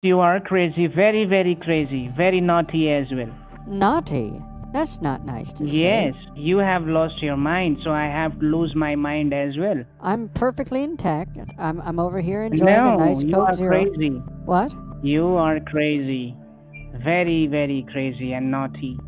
you are crazy, very, very crazy, very naughty as well. Naughty? That's not nice to Yes, say. you have lost your mind, so I have to lose my mind as well. I'm perfectly intact. I'm over here enjoying a No, nice you Coke are Zero. crazy. What? You are crazy. Very, very crazy and naughty.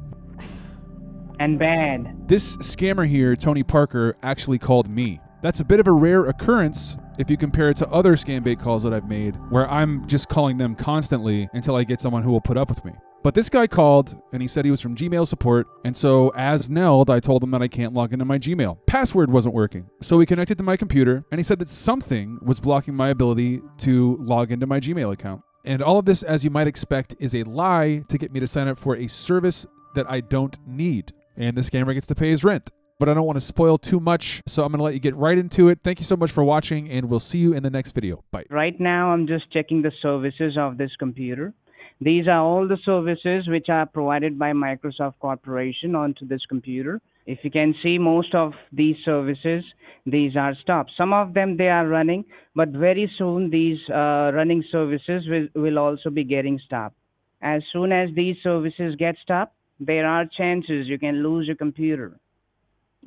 And bad. This scammer here, Tony Parker, actually called me. That's a bit of a rare occurrence if you compare it to other scam bait calls that I've made, where I'm just calling them constantly until I get someone who will put up with me. But this guy called, and he said he was from Gmail support, and so as Neld, I told him that I can't log into my Gmail. Password wasn't working. So he connected to my computer, and he said that something was blocking my ability to log into my Gmail account. And all of this, as you might expect, is a lie to get me to sign up for a service that I don't need. And the scammer gets to pay his rent. But I don't want to spoil too much, so I'm going to let you get right into it. Thank you so much for watching, and we'll see you in the next video. Bye. Right now, I'm just checking the services of this computer. These are all the services which are provided by Microsoft Corporation onto this computer. If you can see, most of these services, these are stopped. Some of them, they are running, but very soon these running services will also be getting stopped. As soon as these services get stopped, there are chances you can lose your computer.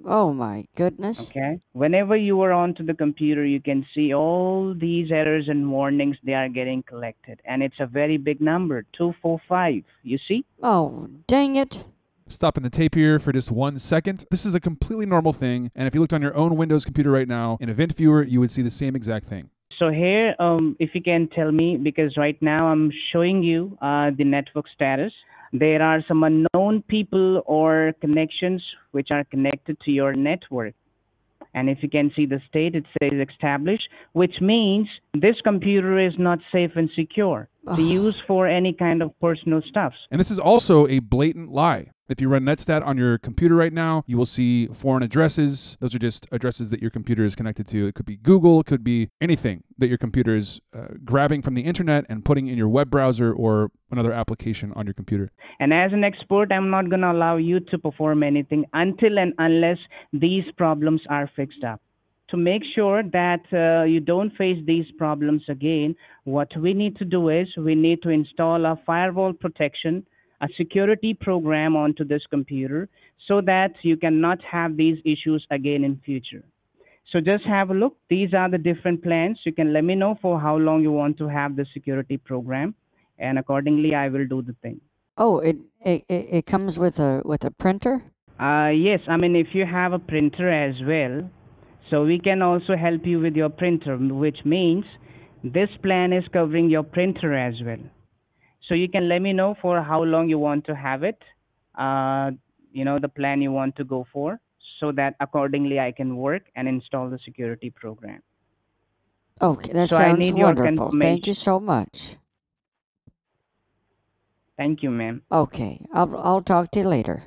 Oh my goodness. Okay. Whenever you are onto the computer, you can see all these errors and warnings they are getting collected. And it's a very big number, 245. You see? Oh, dang it. Stopping the tape here for just 1 second. This is a completely normal thing, and if you looked on your own Windows computer right now, in Event Viewer, you would see the same exact thing. So here, if you can tell me, because right now I'm showing you the network status. There are some unknown people or connections which are connected to your network. And if you can see the state, it says established, which means this computer is not safe and secure to use for any kind of personal stuff. And this is also a blatant lie. If you run Netstat on your computer right now, you will see foreign addresses. Those are just addresses that your computer is connected to. It could be Google, it could be anything that your computer is grabbing from the internet and putting in your web browser or another application on your computer. And as an expert, I'm not going to allow you to perform anything until and unless these problems are fixed up. To make sure that you don't face these problems again, what we need to do is we need to install a firewall protection, a security program onto this computer so that you cannot have these issues again in future. So just have a look. These are the different plans. You can let me know for how long you want to have the security program, and accordingly I will do the thing. Oh, it comes with a printer? Yes, I mean if you have a printer as well, so we can also help you with your printer, which means this plan is covering your printer as well. So you can let me know for how long you want to have it, the plan you want to go for, so that accordingly I can work and install the security program. Okay, that So I sounds need your wonderful. Thank confirmation. you so much. Thank you, ma'am. Okay, I'll talk to you later.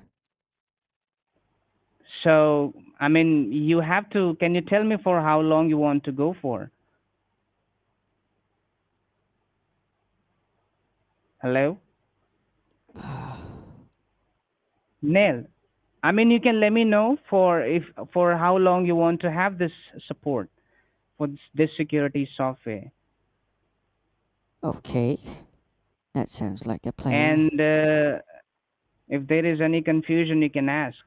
So, I mean, you have to, can you tell me for how long you want to go for? Hello? Neil, I mean, you can let me know for how long you want to have this support for this security software. Okay, that sounds like a plan. And if there is any confusion, you can ask.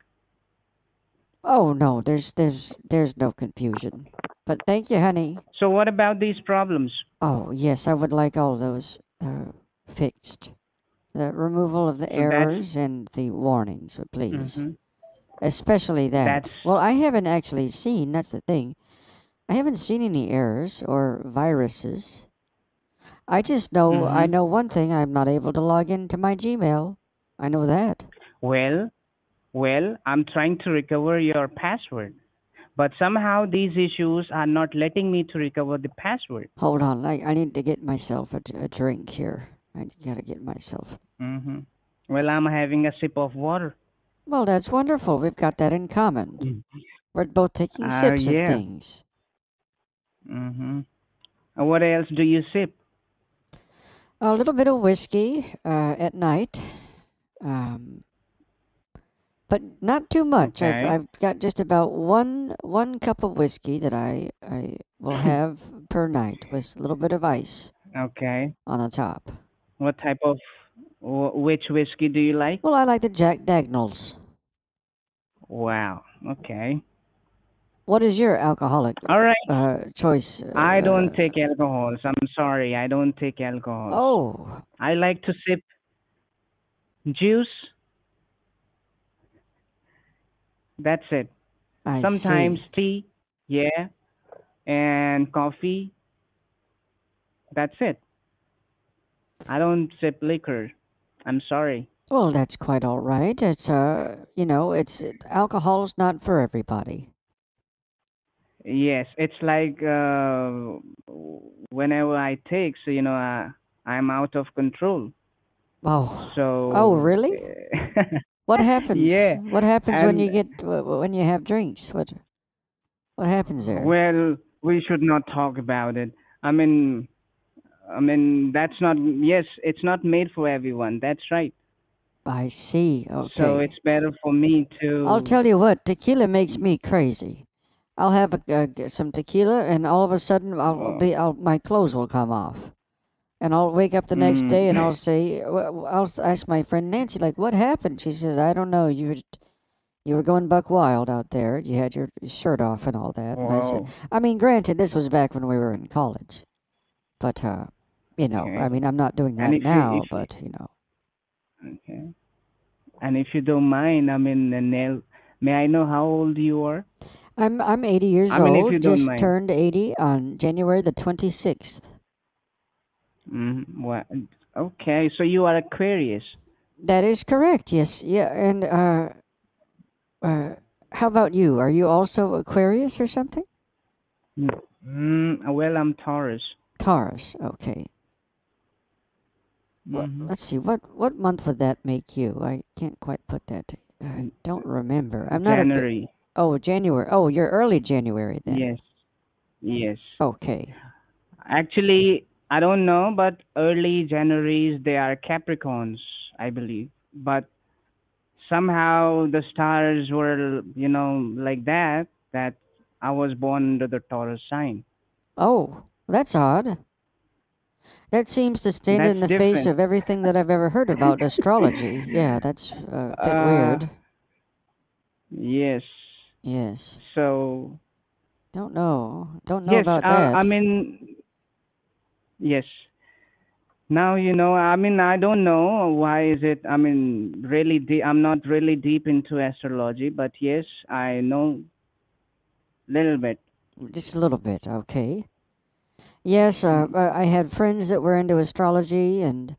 Oh no, there's no confusion. But thank you, honey. So what about these problems? Oh yes, I would like all those fixed. The removal of the So errors and the warnings, please. Mhm. Especially that. That's Well, I haven't actually seen, that's the thing. I haven't seen any errors or viruses. I just know, I know one thing, I'm not able to log into my Gmail. I know that. Well, I'm trying to recover your password, but somehow these issues are not letting me to recover the password. Hold on, I need to get myself a drink here. I gotta get myself. Well, I'm having a sip of water. Well, that's wonderful. We've got that in common. We're both taking sips of Yeah. things. What else do you sip? A little bit of whiskey at night. But not too much. Okay. I've got just about one cup of whiskey that I will have per night with a little bit of ice. Okay. on the top. What type of which whiskey do you like? Well, I like the Jack Daniels. Wow. Okay. What is your alcoholic All right. choice? I don't take alcohols. I'm sorry. I don't take alcohols. Oh, I like to sip juice. That's it. I Sometimes see. tea. Yeah. And coffee. That's it. I don't sip liquor. I'm sorry. Well, that's quite all right. It's it's alcohol's not for everybody. Yes, it's like whenever I take, so I'm out of control. Oh, oh, So really? What happens? yeah, What happens when and you when you have drinks? What happens there? well, we should not talk about it. I mean, that's not. Yes, it's not made for everyone. That's right. I see. So Okay. it's better for me I'll to. tell you what, tequila makes me crazy. I'll have some tequila, and all of a sudden, Uh, my clothes will come off, and I'll wake up the next mm, day, and I'll say, ask my friend Nancy, like, what happened? She says, I don't know. You were going buck wild out there. You had your shirt off and all that. And I said, whoa. I mean, granted, this was back when we were in college, but I Okay. mean, I'm not doing And that now, but okay. And if you don't mind, Nell, may I know how old you are? I'm 80 years I mean, if you old. don't Just mind. turned 80 on January the 26th. Well, okay, so you are Aquarius. That is correct. Yes. Yeah. And uh, how about you? Are you also Aquarius or something? Well, I'm Taurus. Taurus. Okay. Well, Mm-hmm. let's see. What month would that make you? I can't quite put that. I don't remember. I'm not a bit. January. Oh, January. Oh, you're early January then. Yes, yes. Okay. Actually, I don't know, but early Januaries they are Capricorns, I believe. But somehow the stars were, like that I was born under the Taurus sign. Oh, that's odd. That seems to stand That's in the face different. of everything that I've ever heard about astrology. Yeah, that's a bit uh, weird. yes. Yes. So, Don't know. Don't know yes, about I that. mean, yes. Now, I don't know why is it, really I'm not really deep into astrology, but yes, I know little bit. Just a little bit. Okay. Yes, Mm, I had friends that were into astrology, and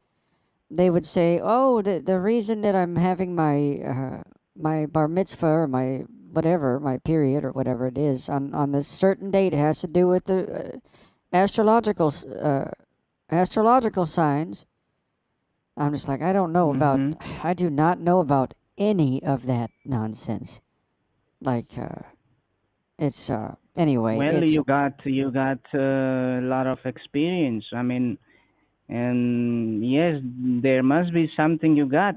they would say, "Oh, the reason that I'm having my bar mitzvah or my whatever, my period or whatever it is on this certain date has to do with the astrological signs." I'm just like, I don't know about. Mm-hmm. I do not know about any of that nonsense. Like, it's anyway. Well, It's you got a lot of experience. And yes, there must be something you got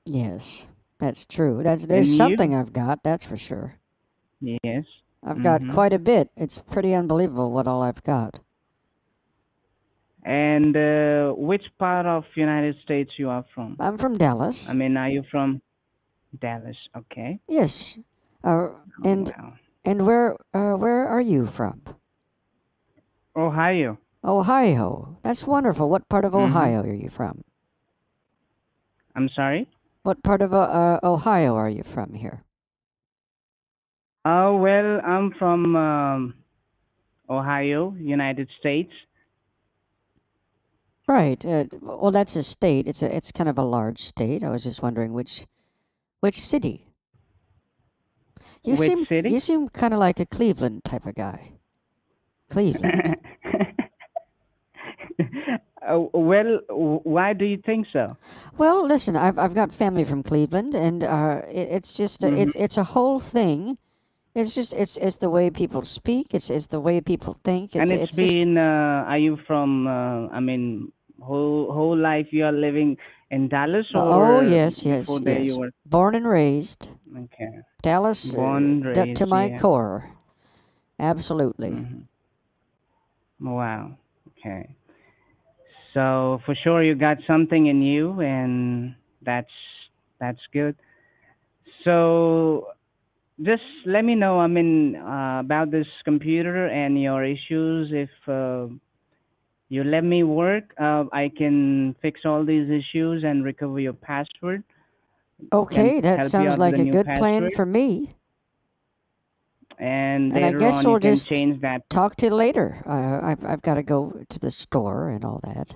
yes, that's true. There's in you. something I've got. That's for sure. Yes. I've got Mm-hmm. quite a bit. It's pretty unbelievable what all I've got. And which part of United States you are from? I'm from Dallas. Are you from Dallas? Okay. Yes. Uh, Oh, and wow. where are you from? Ohio. Ohio. That's wonderful. What part of Mm-hmm. Ohio are you from? I'm sorry. What part of Ohio are you from here? Oh, well, I'm from Ohio, United States. Right. Well, that's a state. It's kind of a large state. I was just wondering which city. Which You city? seem kind of like a Cleveland type of guy. Cleveland. Well, why do you think so? Well, listen, I've got family from Cleveland, and it's just Hmm. it's a whole thing. It's just it's the way people speak. It's the way people think. And it's It's just been, are you from, whole life you are living in Dallas, oh or yes, before yes, that you yes. were, Born and raised okay, Dallas, born, to raised, my yeah. core. Absolutely. Hmm. Wow. Okay. So for sure you got something in you, and that's that's good. So just let me know, I mean, about this computer and your issues. If you let me work, I can fix all these issues and recover your password. Can Okay, that help you sounds out with like a a new good plan password, for me. and And I later guess on you we'll can just change that. talk to you later. I've got to go to the store and all that.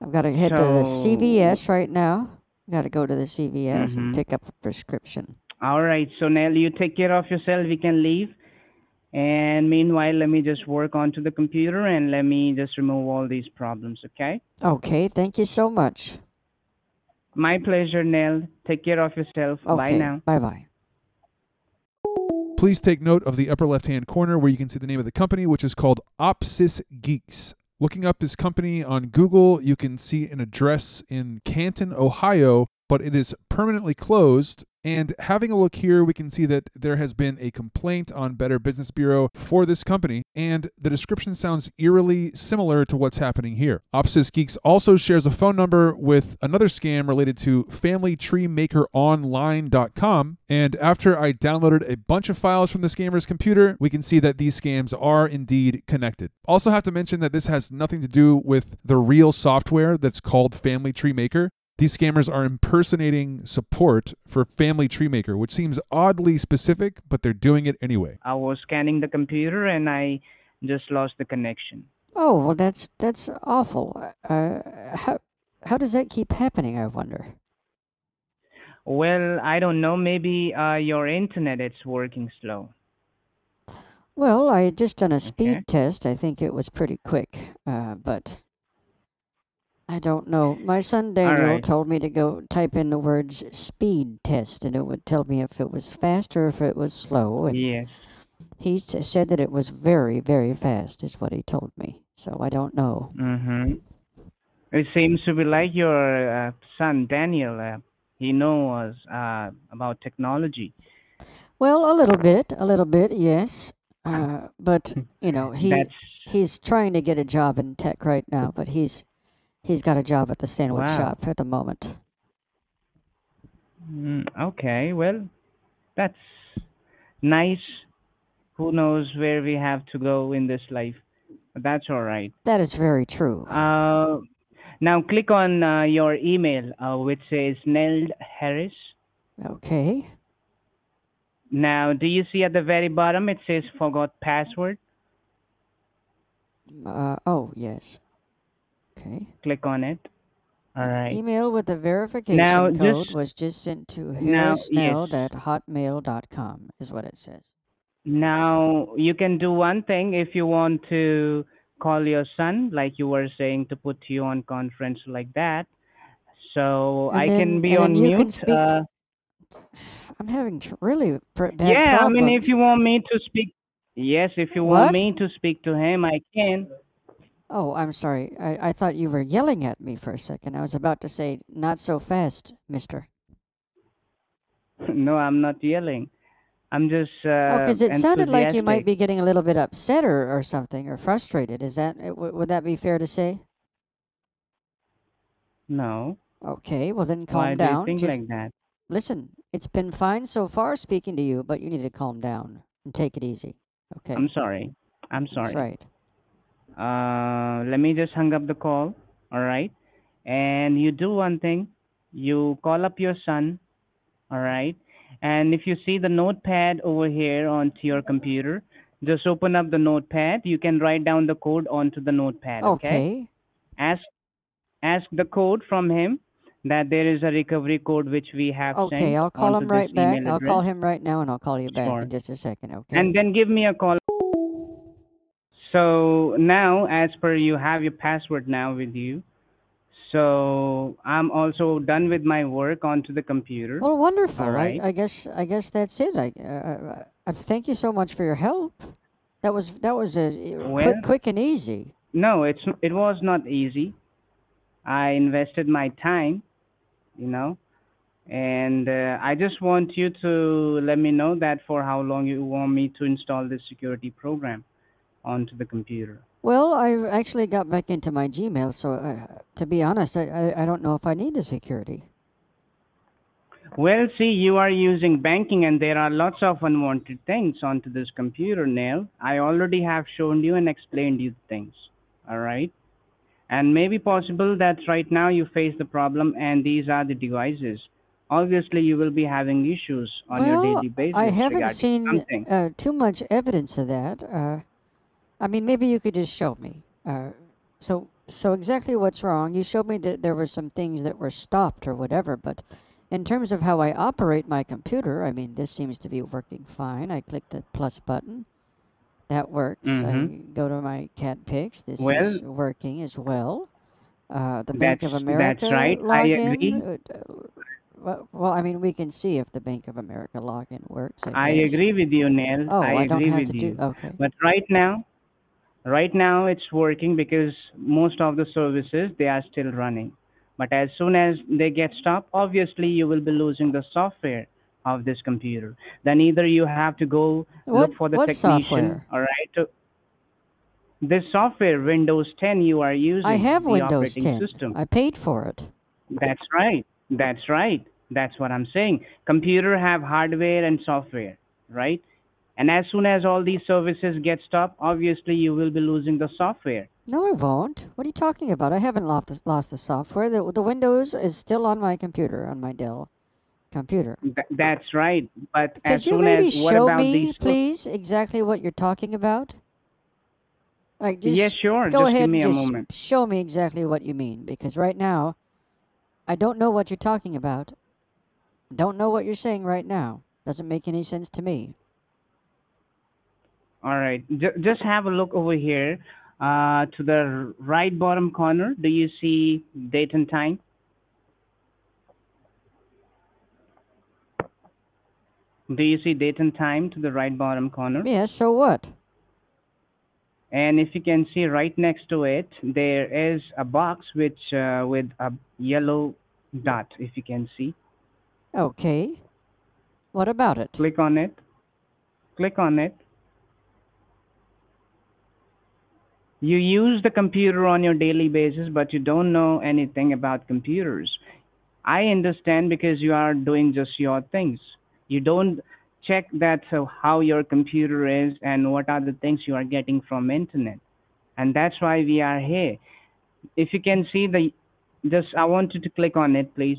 I've got to head to the So, CVS right now. I've got to go to the CVS and mm-hmm. pick up a prescription. All right. So Nell, you take care of yourself. We can leave. And meanwhile, let me just work onto the computer and let me just remove all these problems. Okay. Okay, thank you so much. My pleasure, Nell. Take care of yourself. Bye Okay, now. bye bye. Please take note of the upper left-hand corner where you can see the name of the company, which is called Opsis Geeks. Looking up this company on Google, you can see an address in Canton, Ohio, but it is permanently closed. And having a look here, we can see that there has been a complaint on Better Business Bureau for this company, and the description sounds eerily similar to what's happening here. Opsis Geeks also shares a phone number with another scam related to FamilyTreeMakerOnline.com, and after I downloaded a bunch of files from the scammer's computer, we can see that these scams are indeed connected. Also have to mention that this has nothing to do with the real software that's called Family Tree Maker. These scammers are impersonating support for Family Tree Maker, which seems oddly specific, but they're doing it anyway. I was scanning the computer and I just lost the connection. Oh, well, that's awful. How does that keep happening, I wonder? Well, I don't know. Maybe your internet it's working slow. Well, I had just done a Okay. speed test. I think it was pretty quick, but I don't know. My son All Daniel right. told me to go type in the words speed test, and it would tell me if it was fast or if it was slow. And Yes. he said that it was very, very fast, is what he told me. So I don't know. Mm-hmm. It seems to be like your son Daniel. He knows about technology. Well, a little bit, yes. But you know, That's he's trying to get a job in tech right now, but he's got a job at the sandwich wow. shop at the moment. Okay. Well, that's nice. Who knows where we have to go in this life? But that's all right. That is very true. Uh, Now click on your email, which says Neld Harris. Okay. Now, do you see at the very bottom it says forgot password? Oh, yes. Okay. Click on it. All right. Email with the Now, verification code just was just sent to now, yes. harrisneld at hotmail.com, is what it says. Now you can do one thing if you want to call your son, like you were saying, to put you on conference like that. So I can be And then on you can mute. speak. I'm having really bad Yeah, I mean, if you problems. want me to speak, yes, if you want What? me to speak to him, I can. Oh, I'm sorry. I thought you were yelling at me for a second. I was about to say, not so fast, mister. No, I'm not yelling. I'm just Oh, because it sounded like you might enthusiastic. be getting a little bit upset or something or frustrated. Is that, would that be fair to say? No, Okay, well then why calm do you down. think Just like that? listen. It's been fine so far speaking to you, but you need to calm down and take it easy. I'm Okay, sorry. I'm that's sorry. right. Let me just hang up the call. All right. And you do one thing. You call up your son. All right. And if you see the notepad over here onto your computer, just open up the notepad. You can write down the code onto the notepad. Okay. Okay, Ask ask the code from him that there is a recovery code which we have okay. sent I'll call onto him this right back. email I'll call address. him right now, and I'll call you back in Sure. just a second. And Okay. then give me a call. So now, as per you have your password now with you. So I'm also done with my work onto the computer. Well, All wonderful. right. I guess that's it. Thank you so much for your help. That was a Well, quick and easy. no, it was not easy. I invested my time, you know, and I just want you to let me know that for how long you want me to install this security program onto the computer. Well, I actually got back into my Gmail, so to be honest, I don't know if I need the security. Well, see, you are using banking and there are lots of unwanted things onto this computer now. I already have shown you and explained you things. All right? And maybe possible that right now you face the problem and these are the devices. Obviously, you will be having issues on your Well, daily I basis haven't regarding seen something. too much evidence of that. I mean, maybe you could just show me. So exactly what's wrong? You showed me that there were some things that were stopped or whatever, but in terms of how I operate my computer, I mean, this seems to be working fine. I click the plus button. That works. Mm-hmm. I go to my cat pics. This Well, is working as well. The Bank that's of that's America right. I agree. login. Well, I mean, we can see if the Bank of America login works, I I guess. agree with you, Neil. I Oh, I don't agree have with to do. you. Okay. But right now it's working because most of the services they are still running. But as soon as they get stopped, obviously you will be losing the software of this computer. Then either you have to go look for the What technician, software? all right? This software, Windows 10, you are I using have the Windows operating 10. system. I paid for it. That's right. That's right. That's what I'm saying. Computer have hardware and software, right? And as soon as all these services get stopped, obviously you will be losing the software. No, I won't. What are you talking about? I haven't lost the software. The Windows is still on my computer, on my Dell computer. That's right. But as Could you soon as, maybe what show about these? me, please, exactly what you're talking about? Like, Yes, just sure. go Just give ahead and me a just moment. show me exactly what you mean, because right now, I don't know what you're talking about. Don't know what you're saying right now. Doesn't make any sense to me. All right. Just have a look over here to the right bottom corner. Do you see date and time? Do you see date and time to the right bottom corner? Yes, so what? And if you can see right next to it, there is a box which with a yellow dot. If you can see, Okay. What about it? click on it. Click on it. You use the computer on your daily basis, but you don't know anything about computers. I understand because you are doing just your things. You don't check that how your computer is and what are the things you are getting from internet. And that's why we are here. If you can see the, just I want you to click on it, please.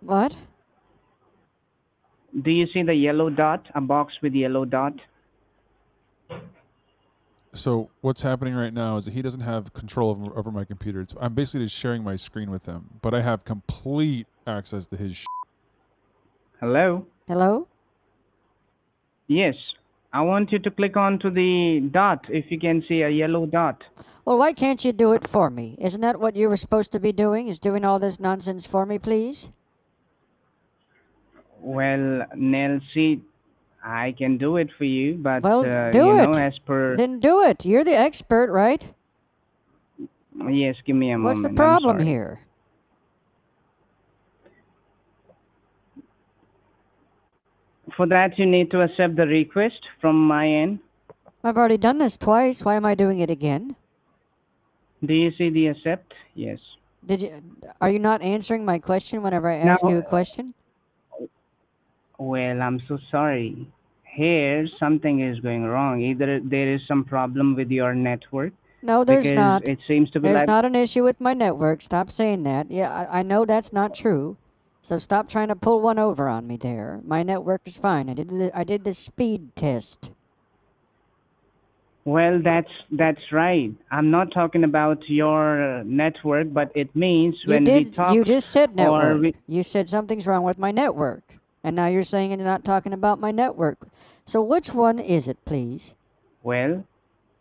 What? Do you see the yellow dot, a box with yellow dot? So what's happening right now is that he doesn't have control over my computer. I'm basically just sharing my screen with him, but I have complete access to his. Hello? Hello? Yes. I want you to click on to the dot if you can see a yellow dot. Well, why can't you do it for me? Isn't that what you were supposed to be doing? Is doing all this nonsense for me, please? Well, Nell, see, I can do it for you, but Well, do it. as per, Then do it. You're the expert, right? yes, give me a What's the moment. I'm problem sorry. here? For that, you need to accept the request from my end. I've already done this twice. Why am I doing it again? Do you see the accept? Yes. Are you not answering my question whenever I Now, ask you a question? well, I'm so sorry. Here, something is going wrong. Either there is some problem with your network No, there's because not. it seems to be There's like, not an issue with my network. Stop saying that. Yeah, I know that's not true. So stop trying to pull one over on me there. My network is fine. I did the speed test. well, that's right. I'm not talking about your network, but it means when we You talk just said or network. You said something's wrong with my network. And now you're saying you're not talking about my network. So which one is it, please? well,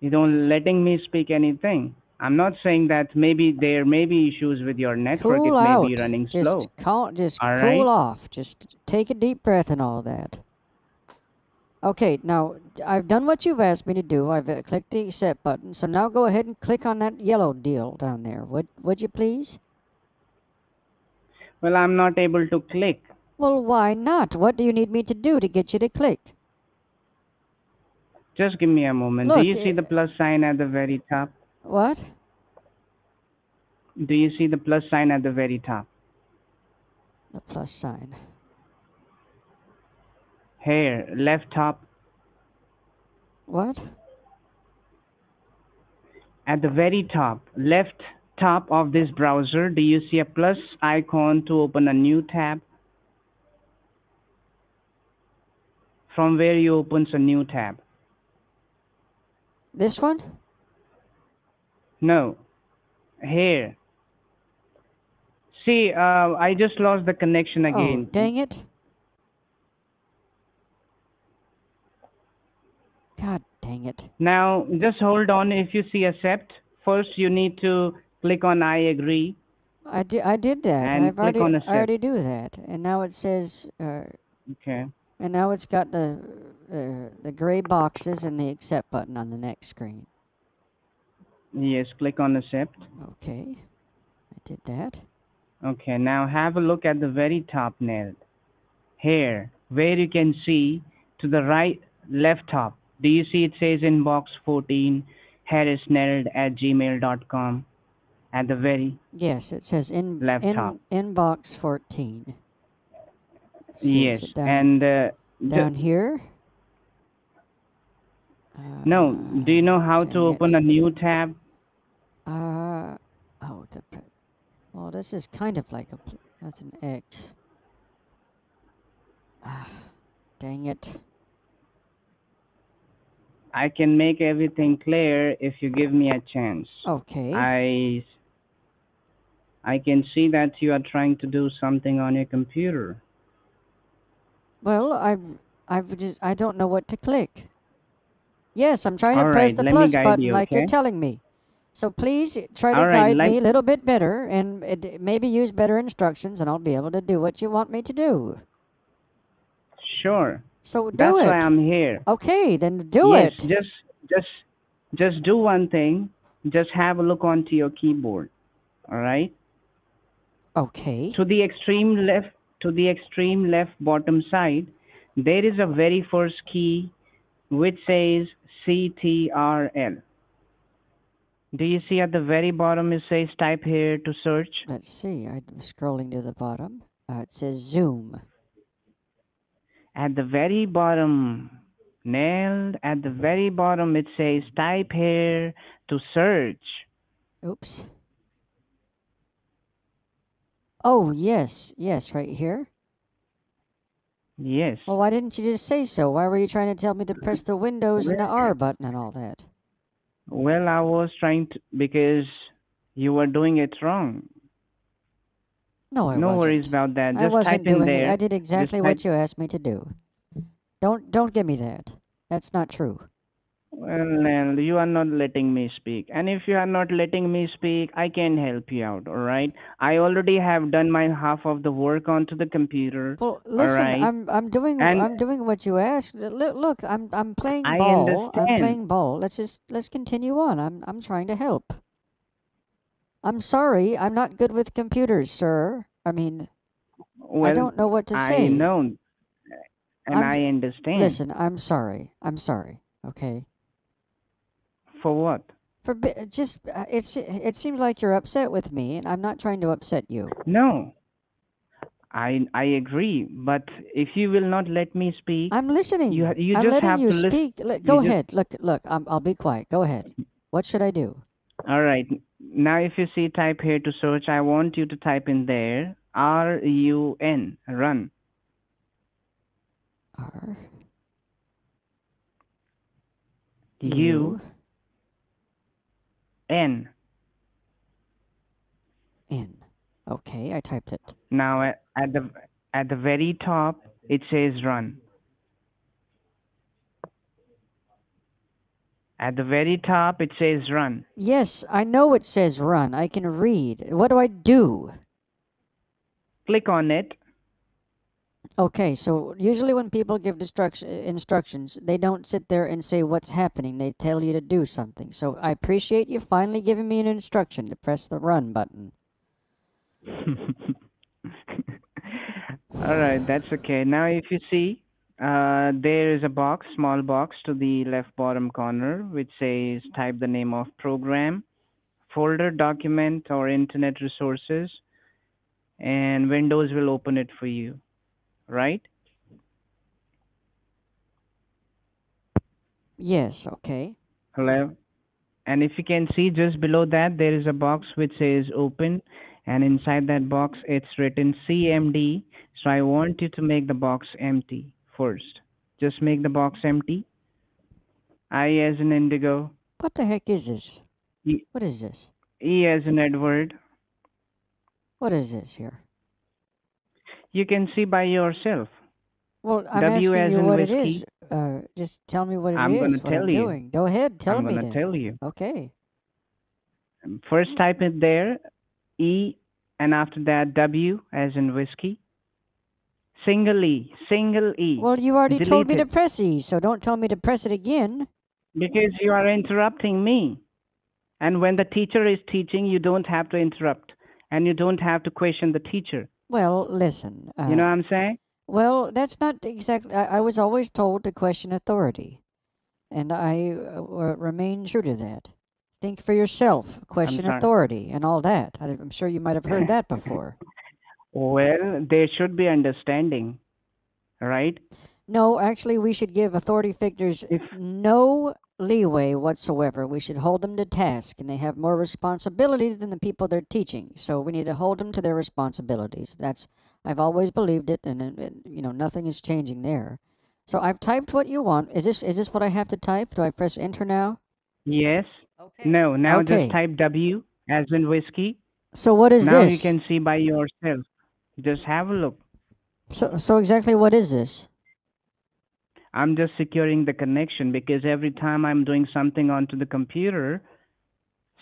you don't letting me speak anything. I'm not saying that maybe there may be issues with your network. Cool It may be out. running Just slow. All cool right. off. Just take a deep breath and all that. Okay, now I've done what you've asked me to do. I've clicked the accept button. So now go ahead and click on that yellow deal down there. Would you please? Well, I'm not able to click. Well, why not? What do you need me to do to get you to click? Just give me a moment. Do Look, you see the plus sign at the very top? what? Do you see the plus sign at the very top? The plus sign. Here, left top. What? At the very top, left top of this browser, do you see a plus icon to open a new tab? From where you opens a new tab? This one? No. Here. See, I just lost the connection Oh, again. dang it. God dang it. Now, just hold on. If you see accept, first you need to click on I agree. I did that. And click on I accept. already do that. And now it says, Okay. and now it's got the gray boxes and the accept button on the next screen. Yes, click on accept. Okay. I did that. Okay, now have a look at the very top, Neld. Here, where you can see to the right, left top. Do you see it says inbox 14 harrisneld@gmail.com at the very Yes, it says left top? inbox 14. It says Yes, it down, and down here. no, do you know how to dang open it. a new tab? Oh, well, this is kind of like that's an X. Dang it. I can make everything clear if you give me a chance. Okay. I can see that you are trying to do something on your computer. Well, I don't know what to click. Yes, I'm trying to All press right, the let me plus guide button you, like you're okay? telling me. So please try to All right, guide me a little bit better and maybe use better instructions and I'll be able to do what you want me to do. Sure. So do That's it. why I'm here. Okay, then do Yes, it. just do one thing. Just have a look onto your keyboard. All right? Okay. To the extreme left bottom side, there is a very first key which says CTRL. Do you see at the very bottom it says type here to search? Let's see. I'm scrolling to the bottom. It says zoom. At the very bottom, nailed at the very bottom it says type here to search. Oops. Oh, yes, right here. Yes. Well, why didn't you just say so? Why were you trying to tell me to press the Windows and the R button and all that? Well, I was trying to, because you were doing it wrong. No, I No wasn't. worries about that. I Just wasn't type in doing it. there. I did exactly what you asked me to do. Don't give me that. That's not true. Well, you are not letting me speak. And if you are not letting me speak, I can help you out, all right? I already have done my half of the work onto the computer. Well, listen, all right? I'm doing what you asked. Look, I'm playing I ball. I'm understand. playing ball. Let's continue on. I'm trying to help. I'm sorry. I'm not good with computers, sir. I mean, Well, I don't know what to say. I know, and I understand. Listen, I'm sorry. Okay. For what? It seems like you're upset with me, and I'm not trying to upset you. No. I agree, but if you will not let me speak, I'm listening. you I'm just letting have you to listen. speak. Go ahead. Look. I'll be quiet. Go ahead. What should I do? All right. Now, if you see type here to search, I want you to type in there RUN, run. R U N. N. Okay, I typed it. Now at the very top it says run. At the very top it says run. Yes, I know it says run. I can read. What do I do? Click on it. Okay, so usually when people give instructions, they don't sit there and say what's happening. They tell you to do something. So I appreciate you finally giving me an instruction to press the run button. All right, that's okay. Now if you see There is a box, small box to the left bottom corner, which says type the name of program, folder, document, or internet resources, and Windows will open it for you, right? Yes, okay. Hello? And if you can see just below that, there is a box which says open, and inside that box, it's written CMD. So I want you to make the box empty first. Just make the box empty. I as in indigo, What the heck is this? E, What is this? E as in Edward. What is this here? You can see by yourself. Well, I'm W asking as you in what it is. whiskey. Just tell me what it I'm gonna is, what tell I'm you. doing. Go ahead, tell I'm me gonna then. tell you. Okay. First type it there, E, and after that W as in whiskey. Single E, single E. Well, you already told Delete me it to press E, so don't tell me to press it again. because you are interrupting me. And when the teacher is teaching, you don't have to interrupt, and you don't have to question the teacher. Well, listen. You know what I'm saying? Well, that's not exactly. I was always told to question authority, and I remain true to that. Think for yourself, I'm question sorry. authority, and all that. I'm sure you might have heard that before. Well, there should be understanding, right? No, actually, we should give authority figures If no leeway whatsoever. We should hold them to task, and they have more responsibility than the people they're teaching. So we need to hold them to their responsibilities. I've always believed it, and nothing is changing there. So I've typed what you want. Is this what I have to type? Do I press enter now? yes, Okay. no, now just Okay. type W as in whiskey. So what is Now you this? can see by yourself. Just have a look. So exactly what is this? I'm just securing the connection because every time I'm doing something onto the computer,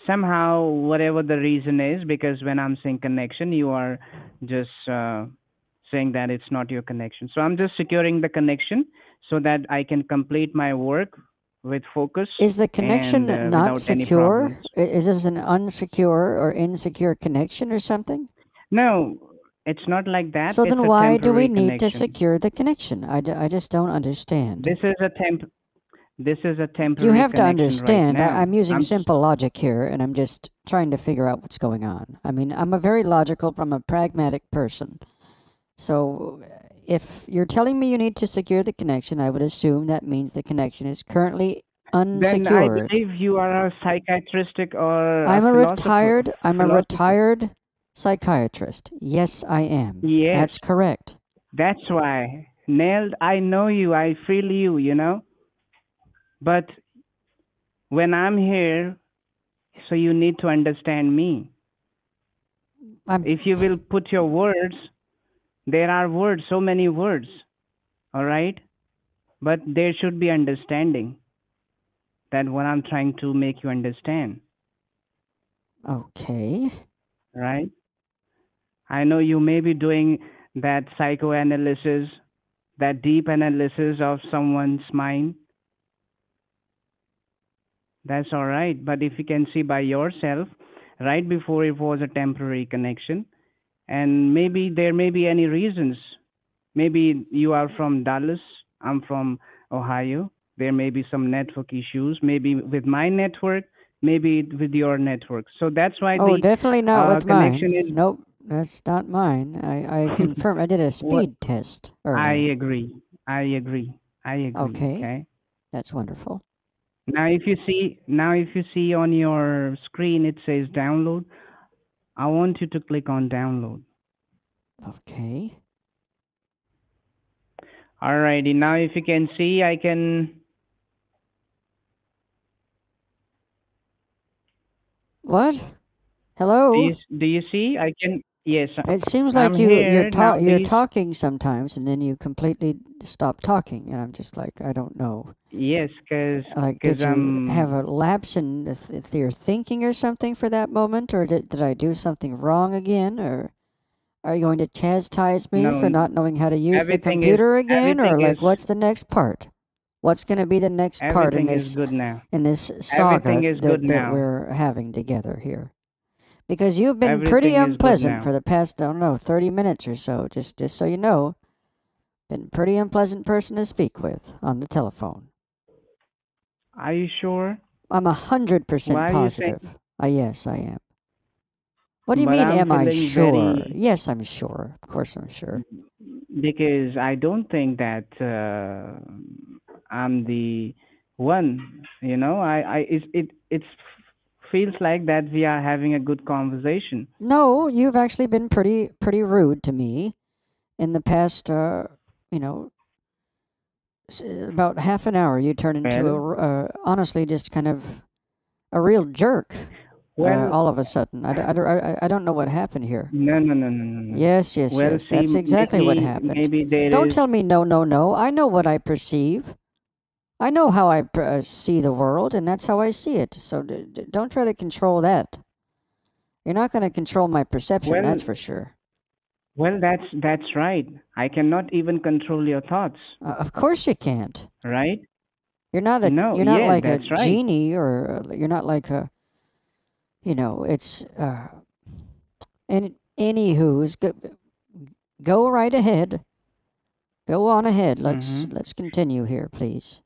somehow, whatever the reason is, because when I'm saying connection, you are just saying that it's not your connection. So I'm just securing the connection so that I can complete my work with focus Is the connection and not without any secure? problems. Is this an unsecure or insecure connection or something? No, it's not like that. So It's then a why do we temporary need to connection. secure the connection? I just don't understand. This is a temp. This is a You temporary have to connection right understand, now. I'm using I'm simple logic here, and I'm just trying to figure out what's going on. I mean, I'm a pragmatic person. So if you're telling me you need to secure the connection, I would assume that means the connection is currently then I unsecured. believe you are a psychiatrist or I'm a a philosopher. retired psychiatrist. Yes, I am. Yes, That's correct. that's why. Neld, I know you. I feel you, you know. But when I'm here, so you need to understand me. I'm If you will put your words, there are words, so many words, all right? But there should be understanding. That what I'm trying to make you understand, okay. right? I know you may be doing that psychoanalysis, that deep analysis of someone's mind. That's all right. But if you can see by yourself, right before it was a temporary connection, and maybe there may be any reasons. Maybe you are from Dallas, I'm from Ohio. There may be some network issues, maybe with my network, maybe with your network. So that's why Oh, the definitely not with connection mine. is. Nope, that's not mine. I confirm. I did a What speed test I earlier. agree. I agree. I agree. Okay, Okay. that's wonderful. Now if you see on your screen it says download, I want you to click on download. Okay. Alrighty. Now if you can see, I can. What? Hello? Do you see? I can. Yes, It seems I'm like you're here now. you're talking sometimes, and then you completely stop talking, and I'm just like, I don't know. Yes, Like, cause did you have a lapse in your thinking or something for that moment, or did I do something wrong again, or are you going to chastise me no, for not knowing how to use the everything computer again, or everything is like what's the next part? What's going to be the next part everything is good now. in this Everything saga is good that now. we're having together here? Because you've been pretty Everything is good unpleasant now. for the past, I don't know, 30 minutes or so, just so you know. Been a pretty unpleasant person to speak with on the telephone. Are you sure? I'm 100% Why are you saying? positive. Yes, I am. What do you But mean, I'm am I feeling sure? very, Yes, I'm sure. Of course, I'm sure. because I don't think that I'm the one. It feels like that we are having a good conversation. No, you've actually been pretty rude to me in the past. You know, about half an hour, you turn into Well, a honestly just kind of a real jerk. well, All of a sudden, I don't know what happened here. no, no, no, no, no, no. Yes, yes, Well, yes. see, That's exactly what happened. maybe there Don't is. tell me no, no, no. I know what I perceive. I know how I see the world, and that's how I see it. So don't try to control that. You're not going to control my perception, Well, that's for sure. well, that's right. I cannot even control your thoughts, Of course you can't. right? No, You're not yes, like a that's right. genie, or you're not like a, it's and anywho's go right ahead. Go on ahead. Mm-hmm. Let's continue here, please.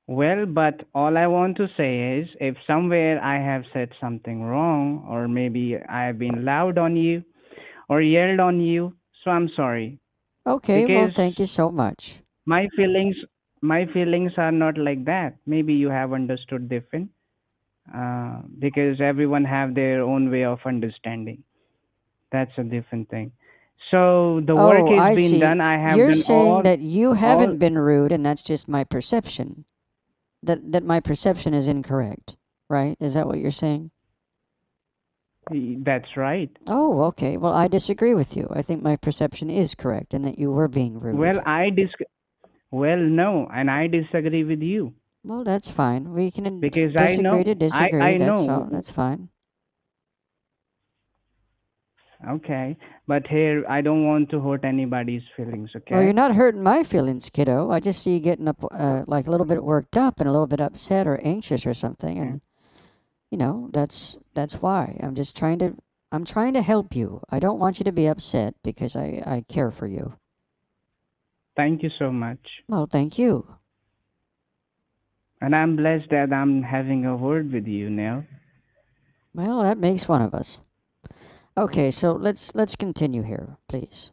Well, but all I want to say is if somewhere I have said something wrong, or maybe I have been loud on you or yelled on you, so I'm sorry. Okay, well, Because thank you so much. my feelings my feelings are not like that. Maybe you have understood different. Because everyone have their own way of understanding. That's a different thing. So the work Oh, is I being see. done. I have You're done saying that you all. haven't been rude, and that's just my perception. That my perception is incorrect, right? Is that what you're saying? That's right. Oh, okay. Well, I disagree with you. I think my perception is correct, and that you were being Well, rude. no, and I disagree with you Well, that's fine. We can because disagree to disagree. I That's all. know. That's fine. Okay, but here I don't want to hurt anybody's feelings. Well, you're Okay. not hurting my feelings, kiddo. I just see you getting up, like a little bit worked up and a little bit upset or anxious or something, Okay. and that's why I'm trying to help you. I don't want you to be upset because I care for you. Thank you so much, Well, thank you. and I'm blessed that I'm having a word with you now. Well, that makes one of us. Okay, so let's continue here, please.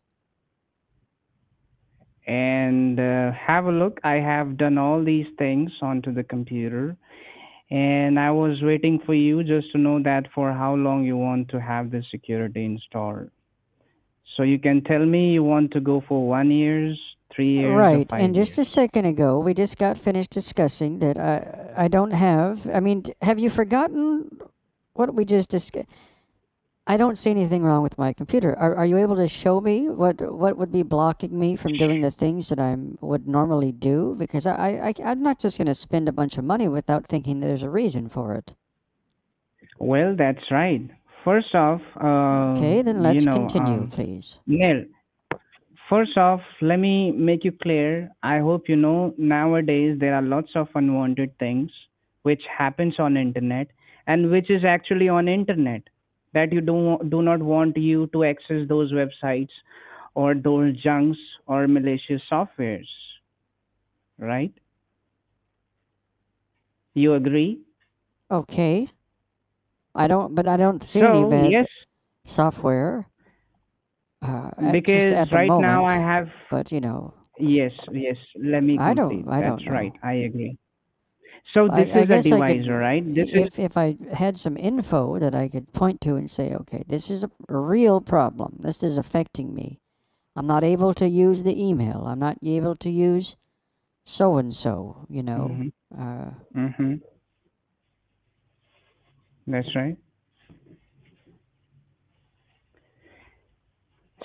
And have a look. I have done all these things onto the computer, and I was waiting for you just to know that for how long you want to have the security installed. So you can tell me you want to go for 1 years, 3 years, or Right, and five just a years. second ago, we just got finished discussing that I don't have. I mean, have you forgotten what we just discussed? I don't see anything wrong with my computer. Are you able to show me what would be blocking me from doing the things that I would normally do? Because I'm not just going to spend a bunch of money without thinking there's a reason for it. Well, that's right. First off, Okay, then let's continue, please. Neil, first off, let me make you clear. I hope you know nowadays there are lots of unwanted things which happens on internet and which is actually on internet that you do not want you to access those websites or those junks or malicious softwares, right? You agree? Okay, but I don't see any So, bad yes, software, just because at the right now I moment. have, But yes, yes, let me complete. I don't That's right. know. I agree. So this I is a guess I device, could, all right? This is, if I had some info that I could point to and say, okay, this is a real problem. This is affecting me. I'm not able to use the email. I'm not able to use so and so. mm-hmm, Uh, mm-hmm, that's right.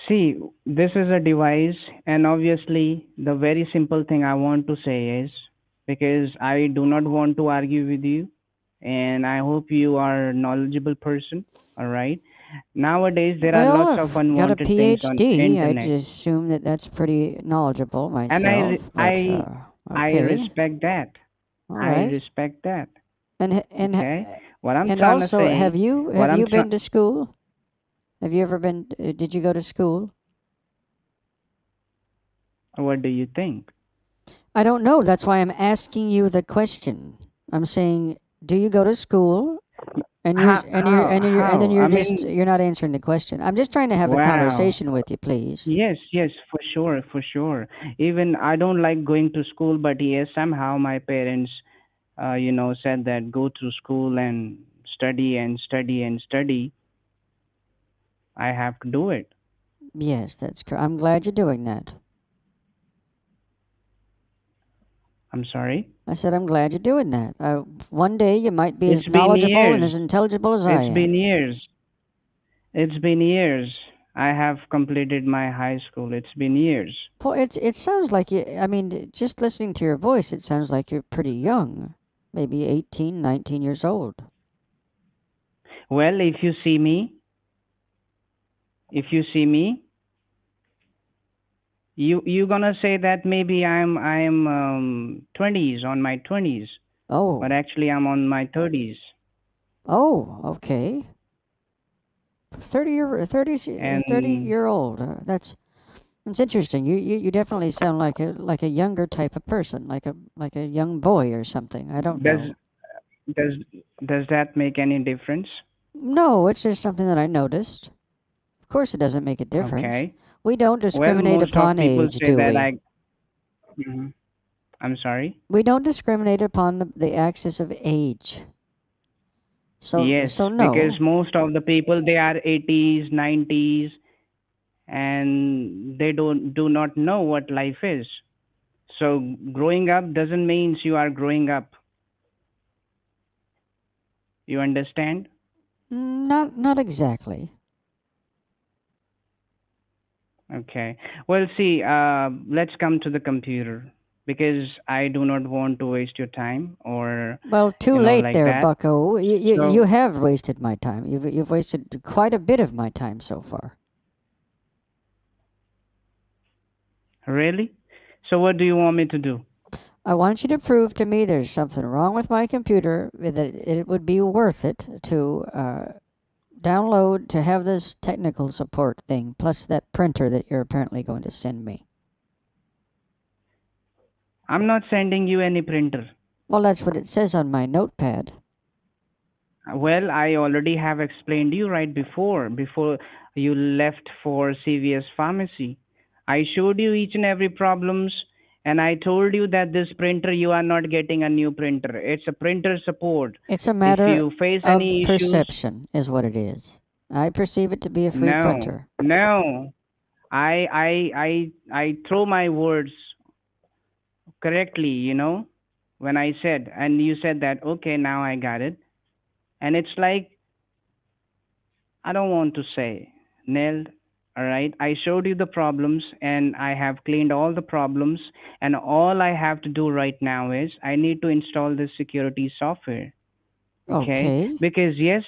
See, this is a device, and obviously, the very simple thing I want to say is because I do not want to argue with you, and I hope you are a knowledgeable person, all right? Nowadays, there are well, lots of I've got a unwanted things on PhD. I internet, just assume that that's pretty knowledgeable and myself. But I okay, respect that. all I right. respect that. And h- and Okay, h- what I'm and trying to also, say, what have I'm you trying. been to school? Have you ever been? Did you go to school? Have you ever been? Did you go to school? Have you ever been? Did you go to school? Have you ever been? Did you go to school? Have you ever been? Did you go to school? Have you ever been? Did you go to school? Have you ever been? Did you go to school? Have you ever been? Did you go to school? What do you think? I don't know. That's why I'm asking you the question. I'm saying, do you go to school? And then How? you're I just mean, you're not answering the question. I'm just trying to have a wow. conversation with you, please. Yes, yes, for sure, for sure. Even I don't like going to school, but yes, somehow my parents, said that go to school and study and study and study. I have to do it. Yes, that's correct. I'm glad you're doing that. I'm sorry. I said I'm glad you're doing that. One day you might be as It's been knowledgeable and years. as intelligible as I It's been am. years. It's been years. I have completed my high school. It's been years. Well, it sounds like you. I mean, just listening to your voice, it sounds like you're pretty young, maybe 18, 19 years old. Well, if you see me, you gonna say that maybe I'm 20s on my 20s, but Oh, actually I'm on my 30s. oh, okay. 30 And year old. That's interesting. You definitely sound like a younger type of person, like a young boy or something. I don't does know. does does that make any difference? No, it's just something that I noticed. Of course, it doesn't make a difference. Okay. We don't Well, discriminate most of upon people age, say do that we? I. Mhm. I'm sorry. We don't discriminate upon the axis of age. So, Yes, so because no. most of the people they are 80s, 90s, and they do not know what life is. So growing up doesn't mean you are growing up. You understand? Not exactly. Okay. Well, see, let's come to the computer because I do not want to waste your time or, Well, too late like there, that. Bucko. You So, have wasted my time. You've wasted quite a bit of my time so far. really? So what do you want me to do? I want you to prove to me there's something wrong with my computer, that it would be worth it to download to have this technical support thing, plus that printer that you're apparently going to send me. I'm not sending you any printer. Well, that's what it says on my notepad. Well, I already have explained you right before you left for CVS pharmacy. I showed you each and every problems and I told you that this printer you are not getting a new printer. It's a printer support. It's a If matter you face of any issues, perception, is what it is. I perceive it to be a free no, printer. no. I throw my words correctly, when I said and you said that okay, now I got it. And it's like I don't want to say, Neld, all right? I showed you the problems and I have cleaned all the problems. And all I have to do right now is I need to install this security software. Okay? Okay. Because yes,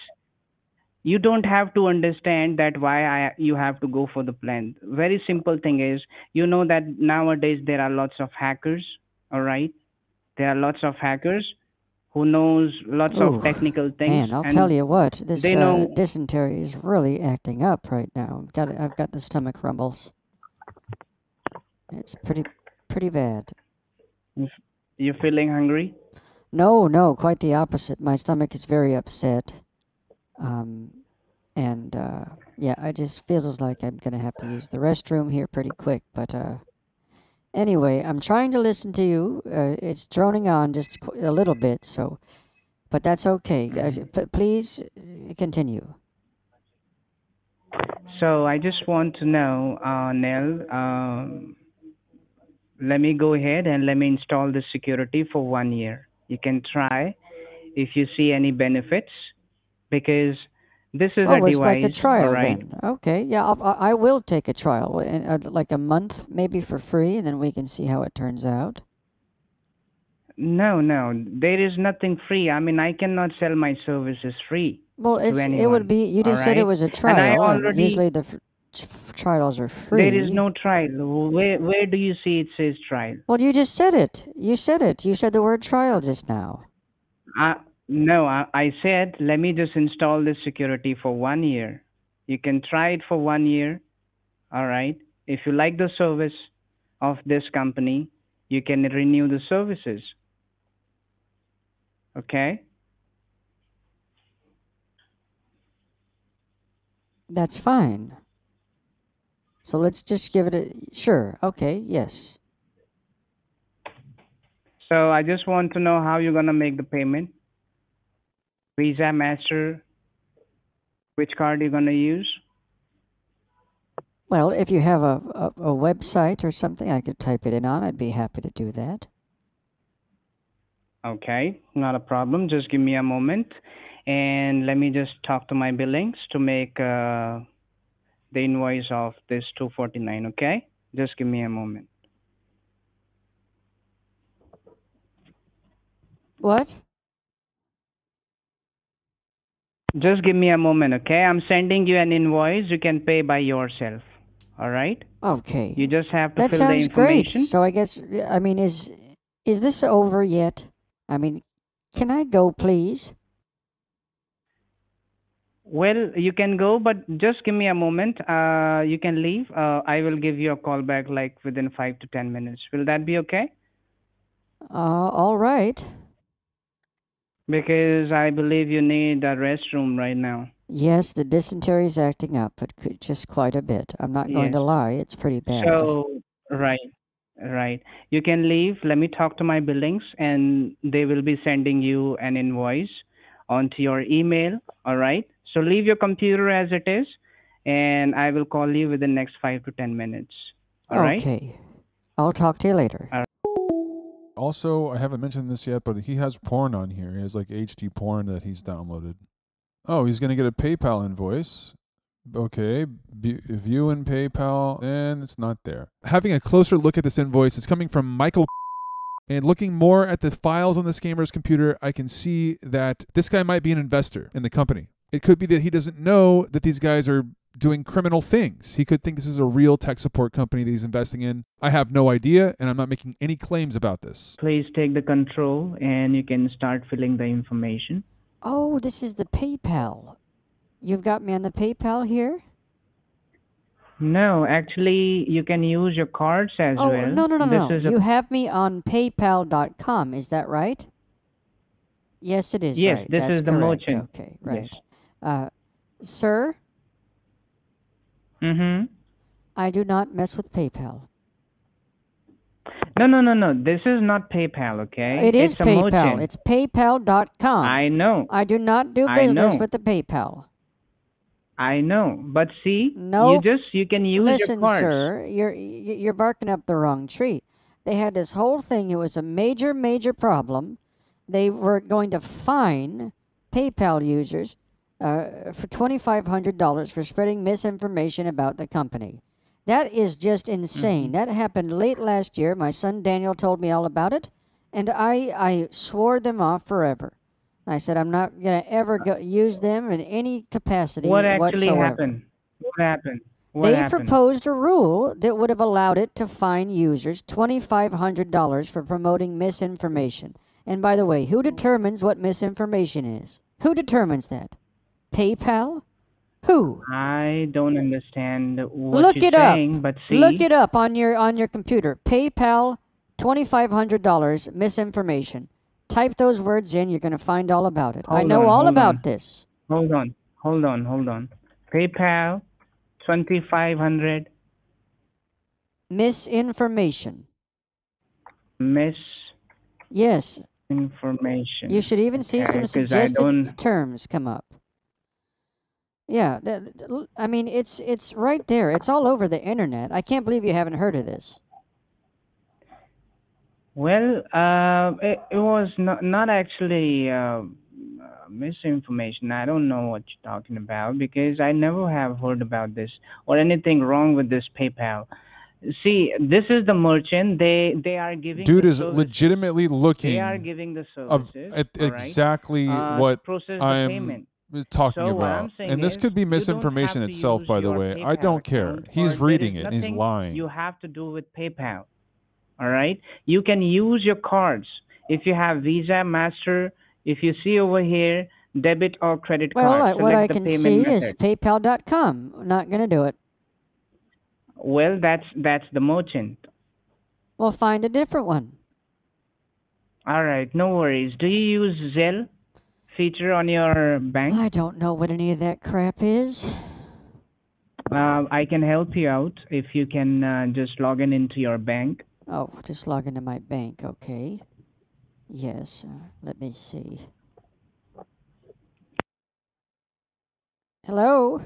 you don't have to understand that why you have to go for the plan. Very simple thing is, you know that nowadays there are lots of hackers, all right? There are lots of hackers who knows lots of Ooh, technical things man, I'll tell and you what. This they know. dysentery is really acting up right now. I've got the stomach rumbles. It's pretty bad. You feeling hungry? No, no, quite the opposite. My stomach is very upset. Um, and yeah, I just feels like I'm gonna have to use the restroom here pretty quick. But anyway, I'm trying to listen to you. It's droning on just a little bit, so but that's okay. Please continue. So I just want to know, Nell, let me go ahead and let me install the security for 1 year. You can try if you see any benefits because this is a Oh, it's like a device, all trial right? then. Okay, yeah, I will take a trial, and like a month maybe for free, and then we can see how it turns out. No, no, there is nothing free. I mean, I cannot sell my services free Well, to it would anyone, be. You all just said it right? was a And I trial, and already, usually the trials are there is free. no trial. Where do you see it says trial? Well, you just said it. You said it. You said the word trial just now. Uh, no, I said, let me just install this security for 1 year. You can try it for 1 year, all right? If you like the service, of this company, you can renew the services. Okay? That's fine. So let's just give it a sure. Okay, yes. So I just want to know how you're going to make the payment. Visa, Master, which card you're going to use? Well, if you have a website or something I could type it in on, I'd be happy to do that. Okay, not a problem. Just give me a moment. And let me just talk to my billings to make the invoice of this 249, okay? Just give me a moment. What? Just give me a moment, okay? I'm sending you an invoice. You can pay by yourself, all right? Okay. You just have to That fill the sounds great. information. So I guess, I mean, is this over yet? I mean, can I go, please? Well, you can go, but just give me a moment. You can leave. I will give you a call back like within 5 to 10 minutes. Will that be okay? All right. Because I believe you need a restroom right now. Yes, the dysentery is acting up, but just quite a bit. I'm not going to Yes. lie, it's pretty bad. So, right. You can leave. Let me talk to my billings, and they will be sending you an invoice onto your email. All right. So leave your computer as it is, and I will call you within the next 5 to 10 minutes. All right. Okay. I'll talk to you later. Also, I haven't mentioned this yet, but he has porn on here. He has like HD porn that he's downloaded. Oh, he's going to get a PayPal invoice. Okay, view in PayPal, and it's not there. Having a closer look at this invoice, it's coming from Michael. And looking more at the files on the scammer's computer, I can see that this guy might be an investor in the company. It could be that he doesn't know that these guys are doing criminal things. He could think this is a real tech support company that he's investing in. I have no idea, and I'm not making any claims about this. Please take the control, and you can start filling the information. Oh, this is the PayPal. You've got me on the PayPal here? No, actually, you can use your cards as Oh, well. no. You have me on PayPal.com, is that right? Yes, it is Yes, right. this That's is the correct. merchant. Okay, right. Yes. Sir, Mm-hmm. I do not mess with PayPal. No. This is not PayPal, okay? It is It's a PayPal. merchant. It's PayPal.com. I know. I do not do I business know. with the PayPal. I know. But see, No. you can use Listen, your cards. sir, you're barking up the wrong tree. They had this whole thing. It was a major problem. They were going to fine PayPal users for $2,500 for spreading misinformation about the company. That is just insane. That happened late last year. My son Daniel told me all about it, and I swore them off forever. I said I'm not going to ever use them in any capacity What actually whatsoever. happened? What happened? They proposed a rule that would have allowed it to fine users $2,500 for promoting misinformation. And by the way, who determines what misinformation is? Who determines that? PayPal? Who? I don't understand what Look you're it up. saying, but see. Look it up on your computer. PayPal, $2,500 misinformation. Type those words in. You're going to find all about it. I know all about this. Hold on. PayPal, 2,500. Misinformation. Yes. Information. You should even see some suggested terms come up. Yeah, I mean, it's right there. It's all over the internet. I can't believe you haven't heard of this. Well, it was not actually misinformation. I don't know what you're talking about because I never have heard about this or anything wrong with this PayPal. See, this is the merchant. They are giving. Dude is legitimately looking. They are giving the services at exactly what I'm talking about. And this could be misinformation itself, by the way. I don't care. He's reading it and he's lying. You have to do with PayPal. All right. You can use your cards if you have Visa, Master. If you see over here, debit or credit card. Well, what I can see is PayPal.com. I'm not going to do it. Well, that's the merchant. Well, find a different one. All right, no worries. Do you use Zelle feature on your bank? I don't know what any of that crap is. I can help you out if you can just log in into your bank. Oh, just log into my bank, okay. Yes, let me see. Hello?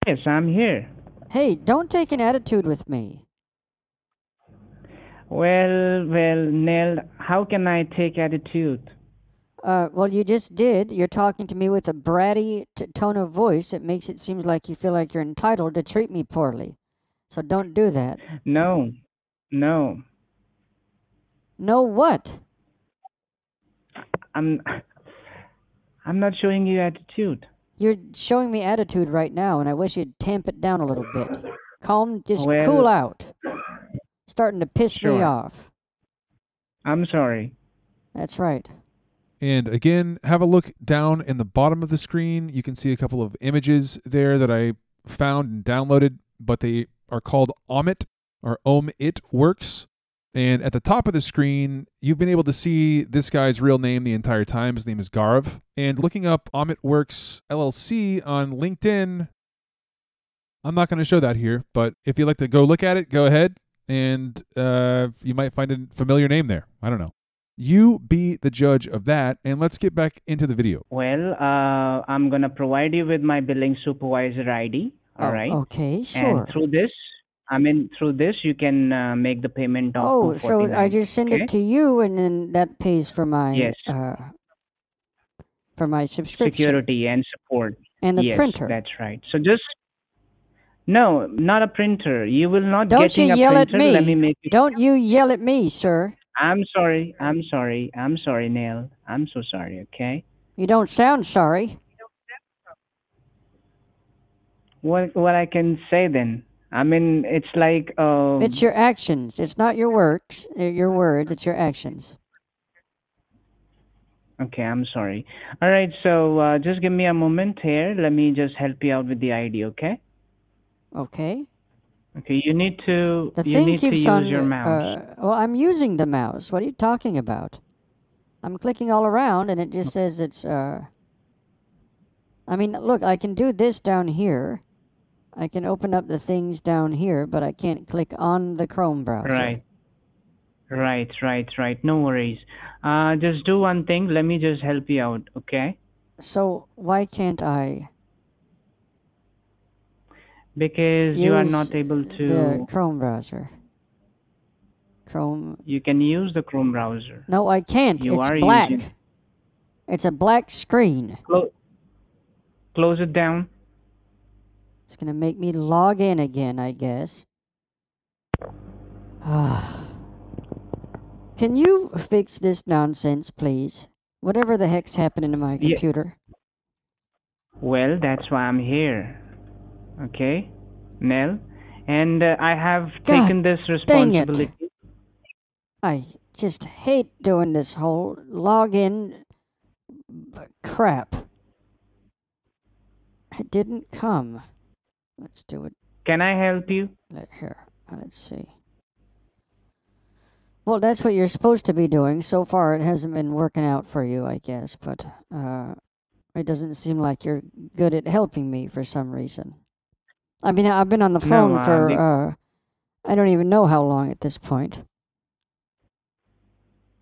Yes, I'm here. Hey, don't take an attitude with me. Well, Nell, how can I take attitude? Well, you just did. You're talking to me with a bratty tone of voice. It makes it seem like you feel like you're entitled to treat me poorly. So don't do that. No, no. No what? I'm I'm not showing you attitude. You're showing me attitude right now, and I wish you'd tamp it down a little bit. Calm, just cool Well, out. Starting to piss me sure. off. I'm sorry. That's right. And again, have a look down in the bottom of the screen. You can see a couple of images there that I found and downloaded, but they are called Omit or It Works. And at the top of the screen, you've been able to see this guy's real name the entire time. His name is Garauv. And looking up Omit Works LLC on LinkedIn, I'm not going to show that here, but if you'd like to go look at it, go ahead. And you might find a familiar name there. I don't know. You be the judge of that, and let's get back into the video. Well, I'm gonna provide you with my billing supervisor ID. All right. Okay, sure. And through this, you can make the payment of Oh, so I $249. just send Okay? it to you, and then that pays for my Yes. For my subscription Security and support. and the Yes, printer. that's right. So just no, not a printer. You will not Don't getting you a yell at printer. Let me me. make it. Don't you yell at me, sir. I'm sorry. I'm sorry. I'm sorry, Neil. I'm so sorry. Okay. You don't sound sorry. What I can say then? I mean, it's like It's your actions. It's not your works, your words. It's your actions. okay, I'm sorry. All right, so just give me a moment here. Let me just help you out with the ID, okay? Okay. Okay, you need to The thing use keeps on. your mouse. Well, I'm using the mouse. What are you talking about? I'm clicking all around, and it just says it's. I mean, look, I can do this down here. I can open up the things down here, but I can't click on the Chrome browser. Right. No worries. Just do one thing. Let me just help you out, okay? So why can't I Because you are use not able the to. Chrome browser? Chrome. You can use the Chrome browser. No, I can't. You It's are black. using. It's a black screen. Close it down. It's gonna make me log in again, I guess. Can you fix this nonsense, please? Whatever the heck's happening to my computer. Well, that's why I'm here. Okay, Nell. And I have taken this responsibility. I just hate doing this whole login crap. It didn't come. Let's do it. Can I help you? Here, let's see. Well, that's what you're supposed to be doing. So far, it hasn't been working out for you, I guess. But it doesn't seem like you're good at helping me for some reason. I mean, I've been on the phone for I don't even know how long at this point.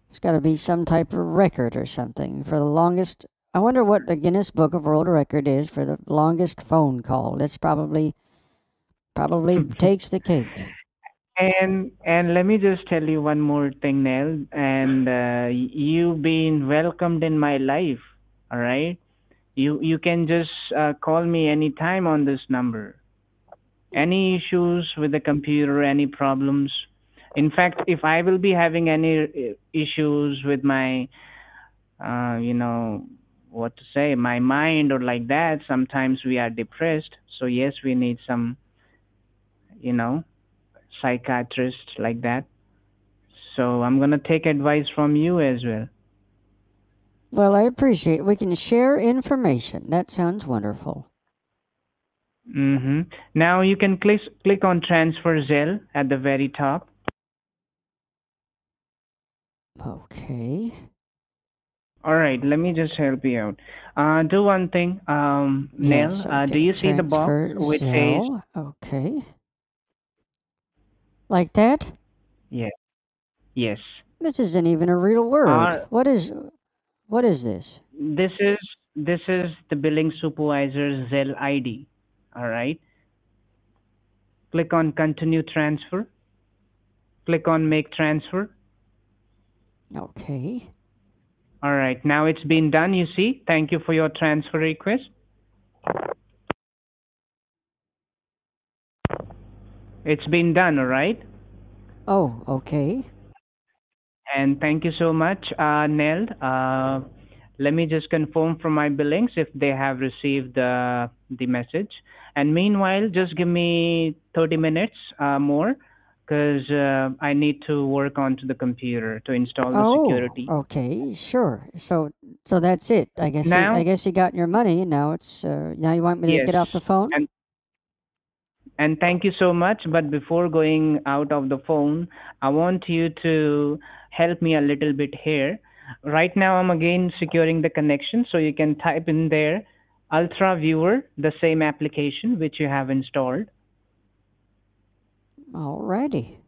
It's got to be some type of record or something for the longest. I wonder what the Guinness Book of World Record is for the longest phone call. That's probably takes the cake. And let me just tell you one more thing, Nell. And you've been welcomed in my life. All right. You can just call me anytime on this number. Any issues with the computer, any problems. In fact, if I will be having any issues with my, what to say, my mind or like that, sometimes we are depressed. So yes, we need some, psychiatrist like that. So I'm going to take advice from you as well. Well, I appreciate it. We can share information. That sounds wonderful. Mm-hmm. Now you can click on transfer Zelle at the very top. Okay. All right, let me just help you out. Do one thing, Nell. Yes, Do okay. you see the box Transfer which says Zelle. Okay. Like that? yes, yes? This isn't even a real word. Or What is this? this is this is the billing supervisor's Zelle ID. All right. Click on continue transfer. Click on make transfer. Okay. All right. Now it's been done. You see. Thank you for your transfer request. It's been done. All right. Oh, okay. And thank you so much, Neld. Let me just confirm from my billings if they have received the message. And meanwhile, just give me 30 minutes more because I need to work onto the computer to install the Oh, security. okay, sure. So that's it. I guess I Now, guess you got your money. Now it's now you want me to yes, get off the phone? and and thank you so much. But before going out of the phone, I want you to help me a little bit here. Right now, I'm again securing the connection, so you can type in there Ultra Viewer, the same application which you have installed. Alrighty.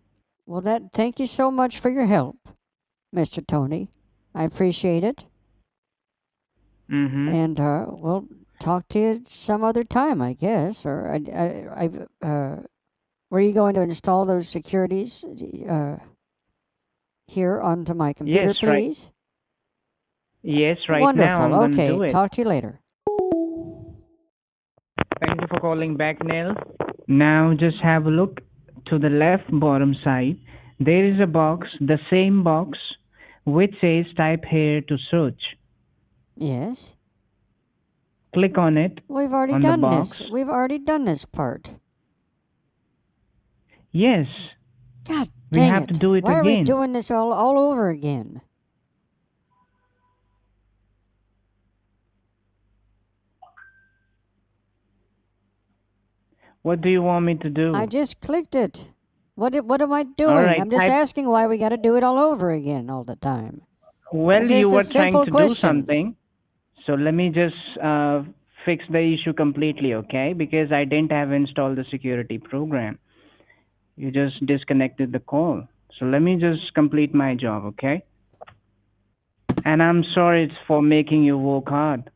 Well, that thank you so much for your help, Mr. Tony. I appreciate it. Mm-hmm. And we'll talk to you some other time, I guess. Or were you going to install those securities here onto my Yes, computer, right. please? Yes, right now Wonderful. I'm gonna Okay. do it. Talk to you later. Thank you for calling back, Neil. Now just have a look to the left bottom side. There is a box, the same box, which says type here to search. Yes. Click on it, We've already on the done box. this. We've already done this part. Yes, God we dang have to it. do it Why are we again. doing this all over again? What do you want me to I do? just clicked it. What am I All doing? right, I'm just type. asking why we got to do it all over again all the time. Well, It's you just a were trying simple to do question. something, so let me just fix the issue completely, okay? Because I didn't have installed the security program. You just disconnected the call. So let me just complete my job, okay? And I'm sorry it's for making you work hard.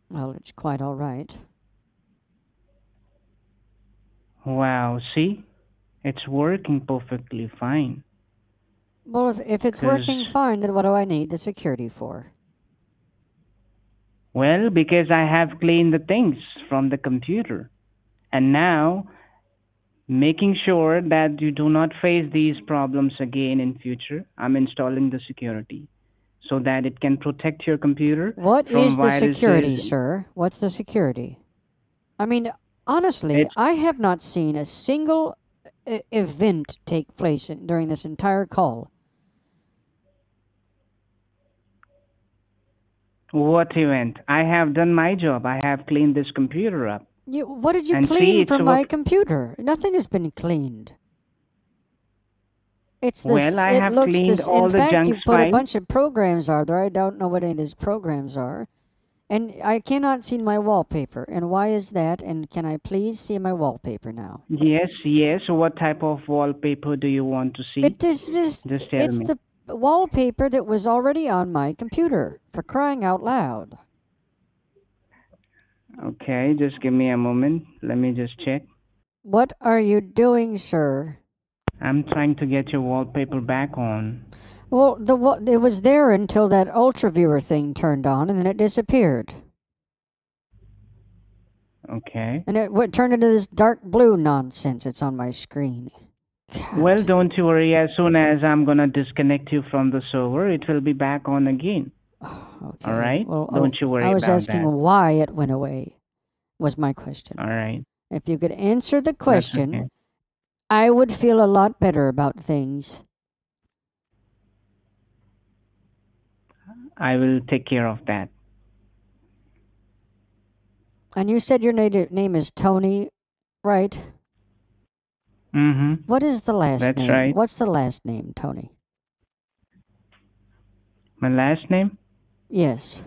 Well, it's quite all right. Wow, see? It's working perfectly fine. Well, if it's working Because, fine, then what do I need the security for? well, because I have cleaned the things from the computer. And now, making sure that you do not face these problems again in future, I'm installing the security so that it can protect your computer What from is the viruses. security, sir? What's the security? I mean, honestly, It's I have not seen a single event take place during this entire call. what event. I have done my job. I have cleaned this computer up. What did you And see, clean it's from work. my computer? Nothing has been cleaned. It's Well, this. I It have looks cleaned this. In all the fact, junk you put a files. bunch of programs are there. I don't know what any of these programs are, and I cannot see my wallpaper. And why is that? And can I please see my wallpaper now? Yes, yes. What type of wallpaper do you want to see? It is this. Just tell It's me. the wallpaper that was already on my computer. For crying out loud! Okay, just give me a moment. Let me just check. What are you doing, sir? I'm trying to get your wallpaper back on. Well, it was there until that ultra viewer thing turned on, and then it disappeared. Okay. And it turned into this dark blue nonsense. It's on my screen. Well, God. don't you worry. As soon as I'm gonna disconnect you from the server, it will be back on again. All Okay. right? Well, Don't you I worry was about asking that. why it went away, was my question. All right. If you could answer the That's question, okay. I would feel a lot better about things. I will take care of that. And you said your name is Tony, right? Mm-hmm. What is the last That's name? right. What's the last name, Tony? My last name? Yes.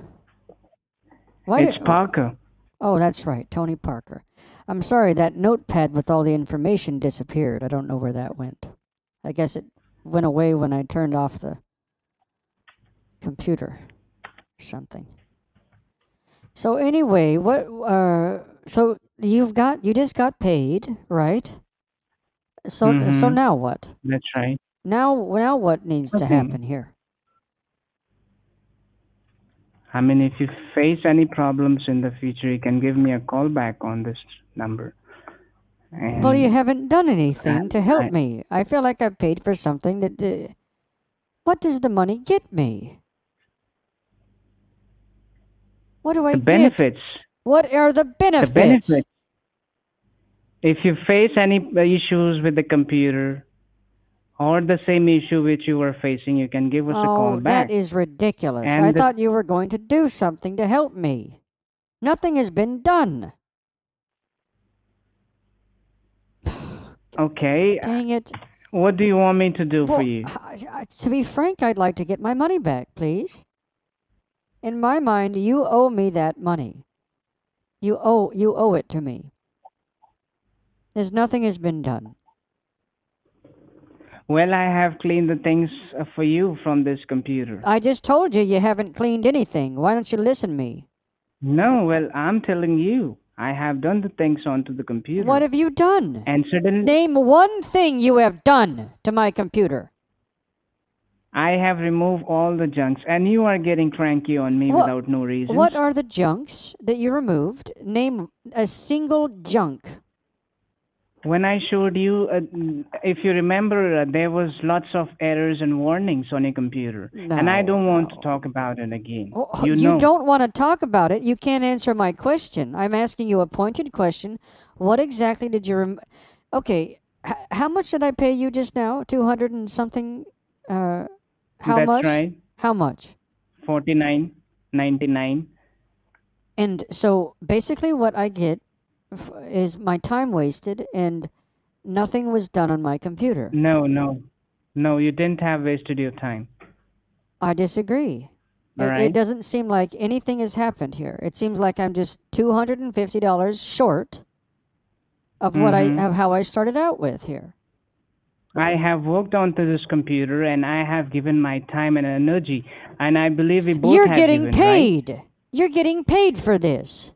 Why It's did? Parker. Oh, that's right, Tony Parker. I'm sorry, that notepad with all the information disappeared. I don't know where that went. I guess it went away when I turned off the computer or something. So anyway, so you just got paid, right? So Mm-hmm. now what? That's right. Now what needs to Nothing. happen here? I mean, if you face any problems in the future, you can give me a call back on this number. Well, you And haven't done I, anything to help I, me. I feel like I've paid for something that. What does the money get me? What do I the get? benefits, What are the the benefits? benefits. If you face any issues with the computer or the same issue which you were facing, you can give us a call Oh, that back. is ridiculous. I And the, thought you were going to do something to help me. Nothing has been done. okay, Dang it. what do you want me to do for Well, you? to be frank, I'd like to get my money back, please. In my mind, you owe me that money. You owe it to me. There's nothing has been done. Well, I have cleaned the things for you from this computer. I just told you haven't cleaned anything. Why don't you listen to me? No, well, I'm telling you, I have done the things onto the computer. What have you done? And suddenly, Name one thing you have done to my computer. I have removed all the junks, and you are getting cranky on me What? without no reasons. What are the junks that you removed? Name a single junk. When I showed you, if you remember, there was lots of errors and warnings on your computer, and I don't want to talk about it again. Oh, You you know. don't want to talk about it. You can't answer my question. I'm asking you a pointed question. What exactly did you Okay, how much did I pay you just now? 200 and something? How That's much? right. How much? 49.99. And so basically what I get is my time wasted and nothing was done on my computer. No, no, no. You didn't have wasted your time. I disagree. All It right. doesn't seem like anything has happened here. It seems like I'm just $250 short of how I started out with here. I have worked onto this computer, and I have given my time and energy, and I believe we both You're have getting given, paid. right? You're getting paid for this.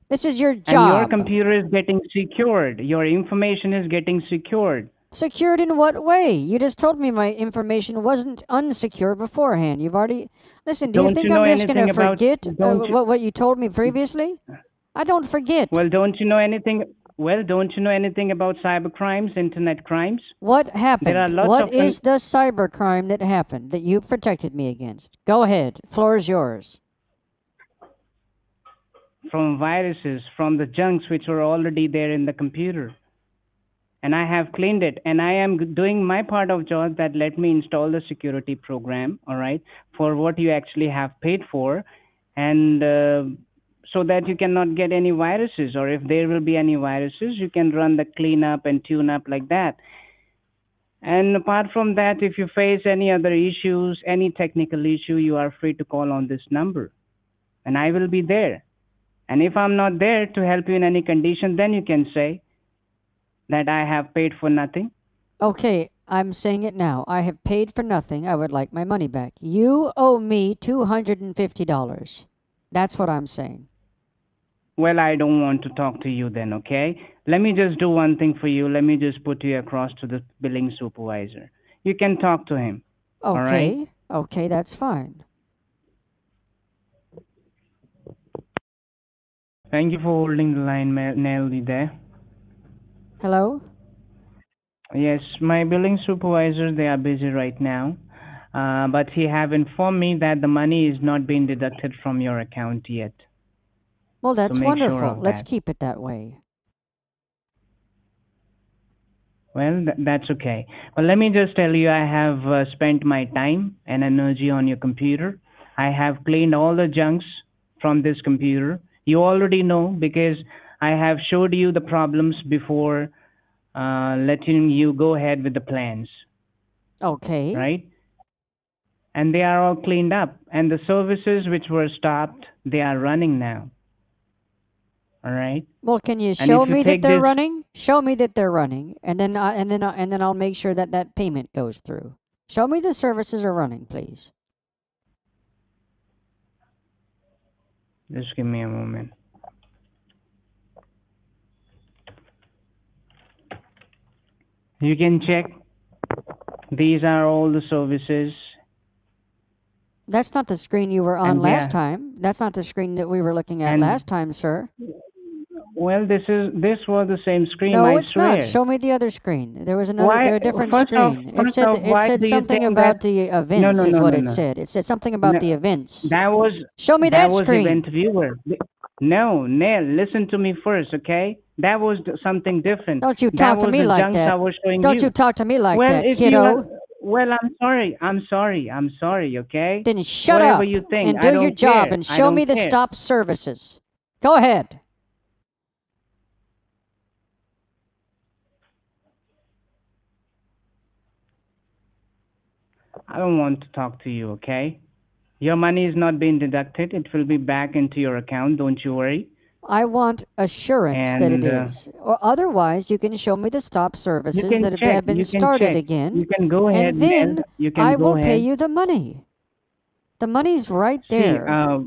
This is your And your job. computer is getting secured. Your information is getting secured. Secured in what way? You just told me my information wasn't unsecure beforehand. You've already... Listen, do you Don't think you know I'm just going anything to about? forget Don't you? what you told me previously? I don't forget. Well, don't you know anything? Well, don't you know anything about cyber crimes, internet crimes? What happened? There are lots What of is the cybercrime that happened that you protected me against? Go ahead. Floor is yours. from viruses, from the junks which were already there in the computer. And I have cleaned it, and I am doing my part of job that let me install the security program, all right, for what you actually have paid for, and so that you cannot get any viruses, or if there will be any viruses, you can run the cleanup and tune up like that. And apart from that, if you face any other issues, any technical issue, you are free to call on this number, and I will be there. And if I'm not there to help you in any condition, then you can say that I have paid for nothing. Okay, I'm saying it now. I have paid for nothing. I would like my money back. You owe me $250. That's what I'm saying. Well, I don't want to talk to you then, okay? Let me just do one thing for you. Let me just put you across to the billing supervisor. You can talk to him. Okay. All right? Okay, that's fine. Thank you for holding the line, Neld there. Hello? Yes, my billing supervisor, they are busy right now. But he have informed me that the money is not being deducted from your account yet. Well, that's make sure wonderful. of Let's that. keep it that way. Well, that's okay. But let me just tell you, I have spent my time and energy on your computer. I have cleaned all the junks from this computer. You already know because I have showed you the problems before letting you go ahead with the plans, Okay. right? And they are all cleaned up. And the services which were stopped, they are running now. All right. Well, can you And show if you me that take they're this, running? Show me that they're running, and then I'll make sure that that payment goes through. Show me the services are running, please. just give me a moment. You can check. These are all the services, That's not the screen you were on and last yeah, time. That's not the screen that we were looking at and last time, sir. well, this was the same screen, No, I it's not. swear. Show me the other screen. There was Why? a different First off, screen. first off, It why said do you something think that? about the No, events no, is no, what no, it no. said. It said something about No, the events. that was Show me that event screen. viewer. No, Neil, listen to me first, okay? That was something different. Don't you That talk to was me the like junks I that. was showing Don't you you. talk to me like Well, that, if you are, kiddo. well, I'm sorry, okay? Then shut Whatever up you think, and I do your don't job care. and I show me don't the care. stop services. Go ahead. I don't want to talk to you, okay? Your money is not being deducted. It will be back into your account. Don't you worry. I want assurance that it And is. Or otherwise, you can show me the stop you services can that check. have been You can started check. again, You can go ahead, and Neld. then You can I go will pay ahead. you the money. The money's right See, there.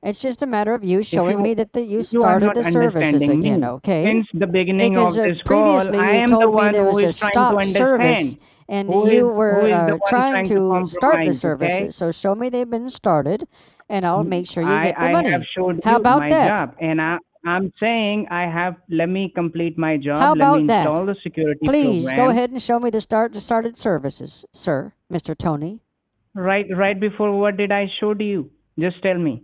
It's just a matter of you if showing you me that you you are started not the services understanding again, me, okay? since the beginning Because of this call, previously I you am the told me one there who was a is trying to stop service understand. and you Who were is the one trying trying to to start the compromise? Okay. services. So show me they've been started and I'll make sure you get the I have money. showed How you about my that? job, and I'm saying I have. Let me complete my How job. Let me about that? install the security Please go program. ahead and show me the started services, sir, Mr. Tony. Right before what did I show to you? Just tell me.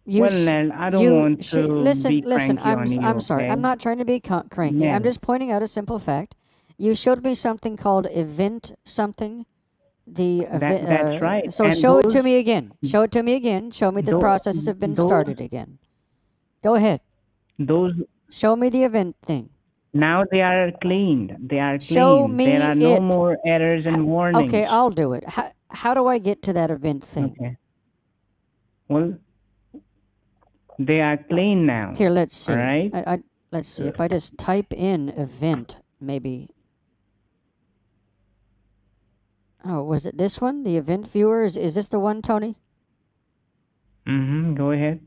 You Well, sh- Nell, I don't want to listen, be listen. cranky on I'm you, sorry. okay? I'm not trying to be cranky. I'm Nell, just pointing out a simple fact. You showed me something called event something. The event. that's right. So And show it to me again. Show it to me again. Show me the those, processes have been those, started again. Go ahead. those. Show me the event thing. Now they are cleaned. They are Show clean. There me are no it. more errors and Okay, warnings. I'll do it. How do I get to that event thing? Okay. Well, they are clean now. Here, let's see. All right. Let's see. If I just type in event, maybe. Oh, was it this one? The event viewer? Is this the one, Tony? Mm-hmm. Go ahead.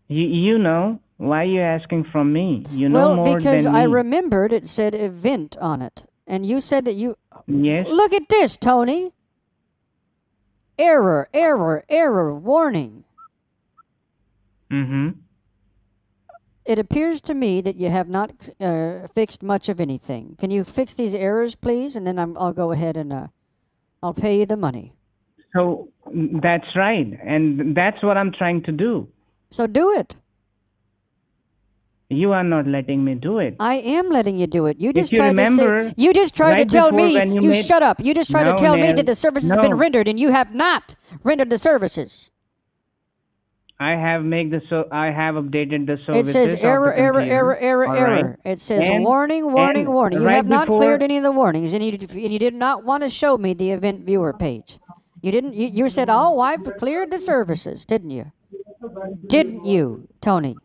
You know why you asking from me? You know Well, more because than I me. remembered it said event on it. And you said that you... Yes. Look at this, Tony. Error, error, error, warning. Mm-hmm. It appears to me that you have not fixed much of anything. Can you fix these errors, please? And then I'll go ahead and I'll pay you the money. So that's right, and that's what I'm trying to do. So do it. You are not letting me do it. I am letting you do it. You If just you tried to remember, say. You just tried right to tell before me. when you made- shut up. You just tried No, to tell me Nell, that the service has been no. rendered, and you have not rendered the services. I have I have updated the It services says of the error, error, computer. error, error, All error. right? It says And- warning, warning, and warning. You right have not before- cleared any of the warnings, and you did not want to show me the event viewer page. You didn't. You said, "Oh, I've cleared the services," didn't you? Didn't you, Tony?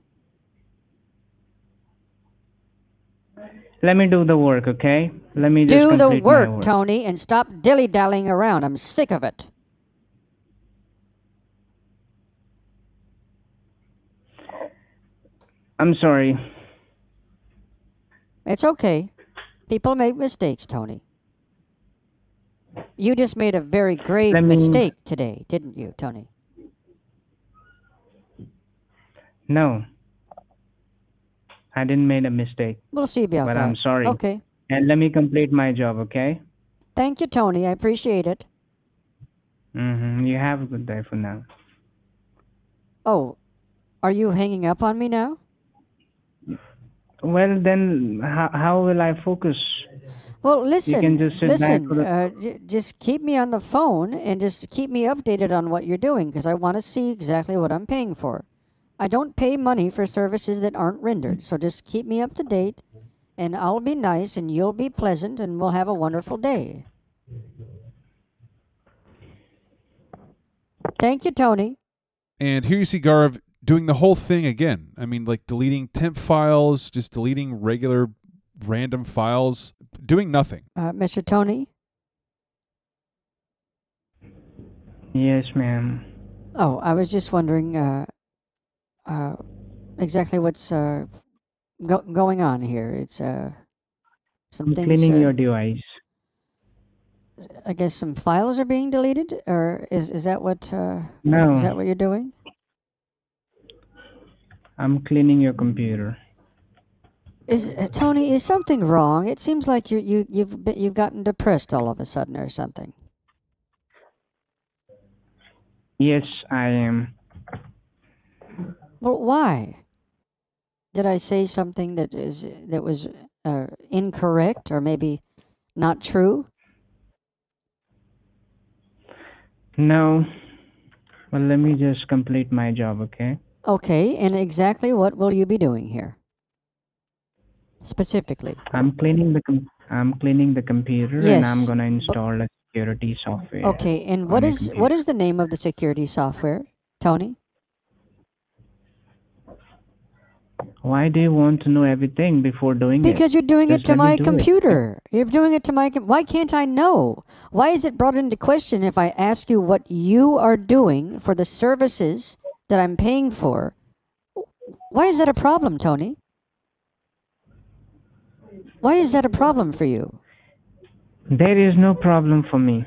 Let me do the work, okay? Let me just Do the complete my work, Tony, and stop dilly-dallying around. I'm sick of it. I'm sorry. It's okay. People make mistakes, Tony. You just made a very grave Let me- mistake today, didn't you, Tony? No. I didn't make a mistake, We'll see about but that. I'm sorry. Okay. And let me complete my job, okay? Thank you, Tony. I appreciate it. Mm-hmm. You have a good day for now. Oh, are you hanging up on me now? Well, then how will I focus? Well, You can just sit back listen. for the. Just keep me on the phone and just keep me updated on what you're doing because I want to see exactly what I'm paying for. I don't pay money for services that aren't rendered, so just keep me up to date, and I'll be nice, and you'll be pleasant, and we'll have a wonderful day. Thank you, Tony. And here you see Garauv doing the whole thing again. I mean, like deleting temp files, just deleting regular random files, doing nothing. Mr. Tony? Yes, ma'am. Oh, I was just wondering exactly what's going on here. It's some I'm things. cleaning your device. I guess some files are being deleted, or is that what? No. Is that what you're doing? I'm cleaning your computer. Is Tony? Is something wrong? It seems like you've gotten depressed all of a sudden, or something. Yes, I am. Well, why? Did I say something that was incorrect, or maybe not true? No. Well, let me just complete my job, okay? Okay, and exactly what will you be doing here? Specifically. I'm cleaning the computer, and I'm Yes, gonna install a security software. Okay, and on what your is computer. the name of the security software, Tony? Why do you want to know everything before doing it? Because you're doing it Just to let me my do it. computer. You're doing it to my why can't I know? Why is it brought into question if I ask you what you are doing for the services that I'm paying for? Why is that a problem, Tony? Why is that a problem for you? There is no problem for me.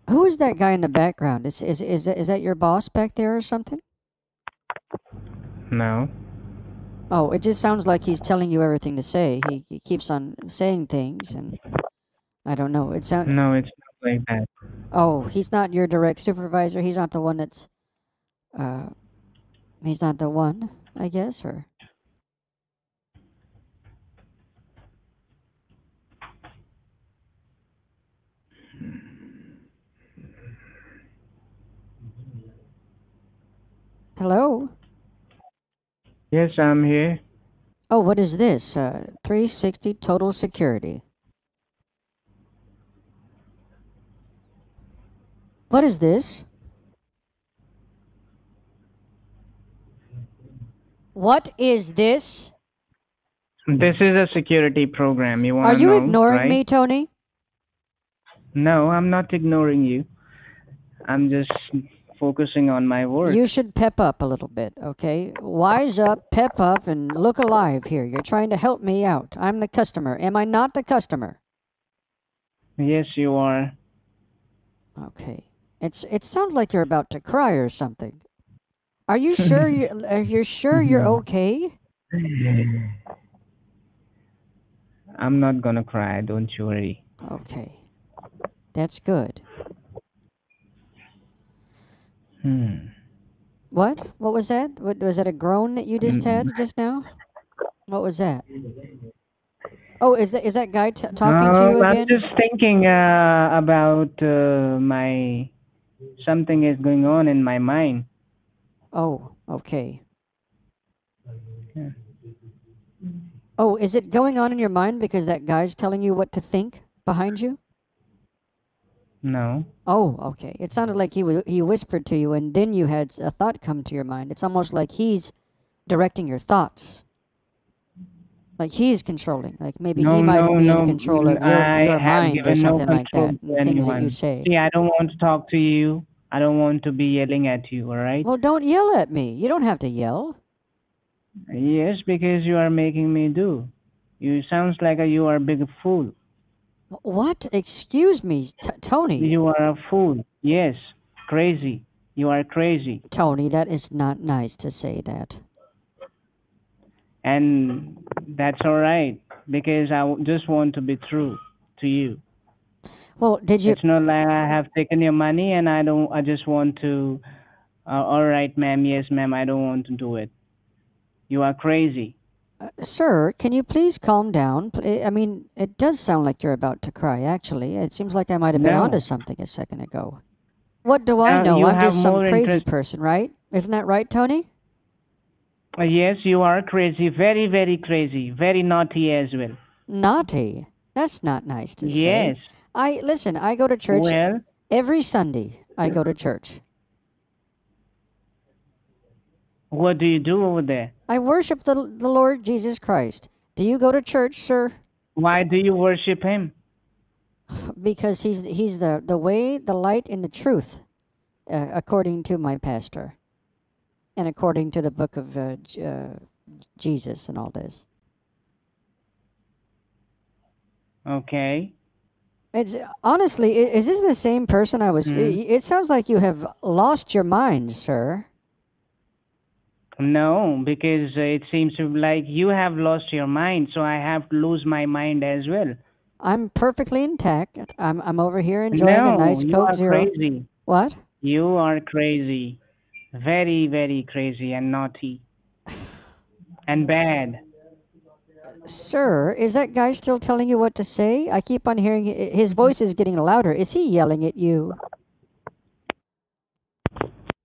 Who is that guy in the background? Is that your boss back there or something? No. Oh, it just sounds like he's telling you everything to say. He keeps on saying things, and I don't know. It sounds. No, it's not like that. Oh, he's not your direct supervisor. He's not the one that's. He's not the one, I guess, or. Hello? Yes, I'm here. Oh, what is this? 360 total security. What is this? What is this? This is a security program. You want Are to you know, ignoring right? me, Tony? No, I'm not ignoring you. I'm just focusing on my work. You should pep up a little bit, okay? Wise up, pep up, and look alive here. You're trying to help me out. I'm the customer. Am I not the customer? Yes, you are. Okay. It sounds like you're about to cry or something. Are you sure you're okay? I'm not gonna cry. Don't you worry. Okay. That's good. What? What was that? Was that a groan that you just had just now? What was that? Oh, is that guy talking to you I'm again? just thinking about my something is going on in my mind. Oh, okay. Yeah. Oh, is it going on in your mind because that guy's telling you what to think behind you? No. Oh, okay. It sounded like he whispered to you, and then you had a thought come to your mind. It's almost like he's directing your thoughts. Like he's controlling. Like maybe he might be in control of your have mind or given no something like control that. to And things that you anyone. say. See, I don't want to talk to you. I don't want to be yelling at you, all right? Well, don't yell at me. You don't have to yell. Yes, because you are making me do. You sounds like you are a big fool. What? Excuse me, Tony. You are a fool. Yes, crazy. You are crazy. Tony, that is not nice to say that. And that's all right, because just want to be true to you. Well, did you? It's not like I have taken your money and I just want to, all right, ma'am, yes, ma'am, I don't want to do it. You are crazy. Sir, can you please calm down? I mean, it does sound like you're about to cry, actually. It seems like I might have been onto No. something a second ago. What do I know? You I'm have just some more crazy interest. person, right? Isn't that right, Tony? Yes, you are crazy. Very, very crazy. Very naughty as well. Naughty. That's not nice to say. Yes. Listen, I go to church Well, every Sunday. I go to church. what do you do over there? I worship the Lord Jesus Christ. Do you go to church, sir? Why do you worship him? Because he's the way, the light, and the truth, according to my pastor, and according to the book of Jesus and all this. Okay. It's honestly, is this the same person I was? It sounds like you have lost your mind, sir. No, because it seems like you have lost your mind, so I have to lose my mind as well. I'm perfectly intact. I'm over here enjoying a No, nice you Coke are Zero. crazy. What? You are crazy. Very, very crazy and naughty. And bad. Sir, is that guy still telling you what to say? I keep on hearing his voice is getting louder. Is he yelling at you?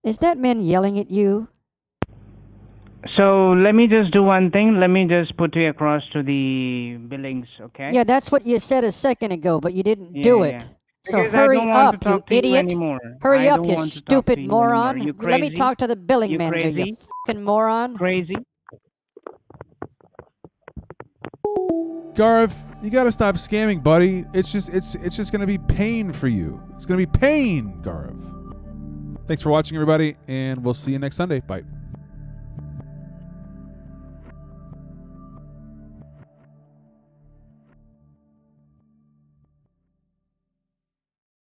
Is that man yelling at you? So let me just do one thing. Let me just put you across to the billings, okay? Yeah, that's what you said a second ago, but you didn't do it. Yeah. So Because I hurry don't want to up, you talk to you idiot. anymore. Hurry I up, don't you want to talk to stupid you moron. anymore. You Let me crazy? talk to the billing You manager, crazy? you fucking moron. Crazy? Garauv, you got to stop scamming, buddy. It's just going to be pain for you. It's going to be pain, Garauv. Thanks for watching, everybody, and we'll see you next Sunday. Bye.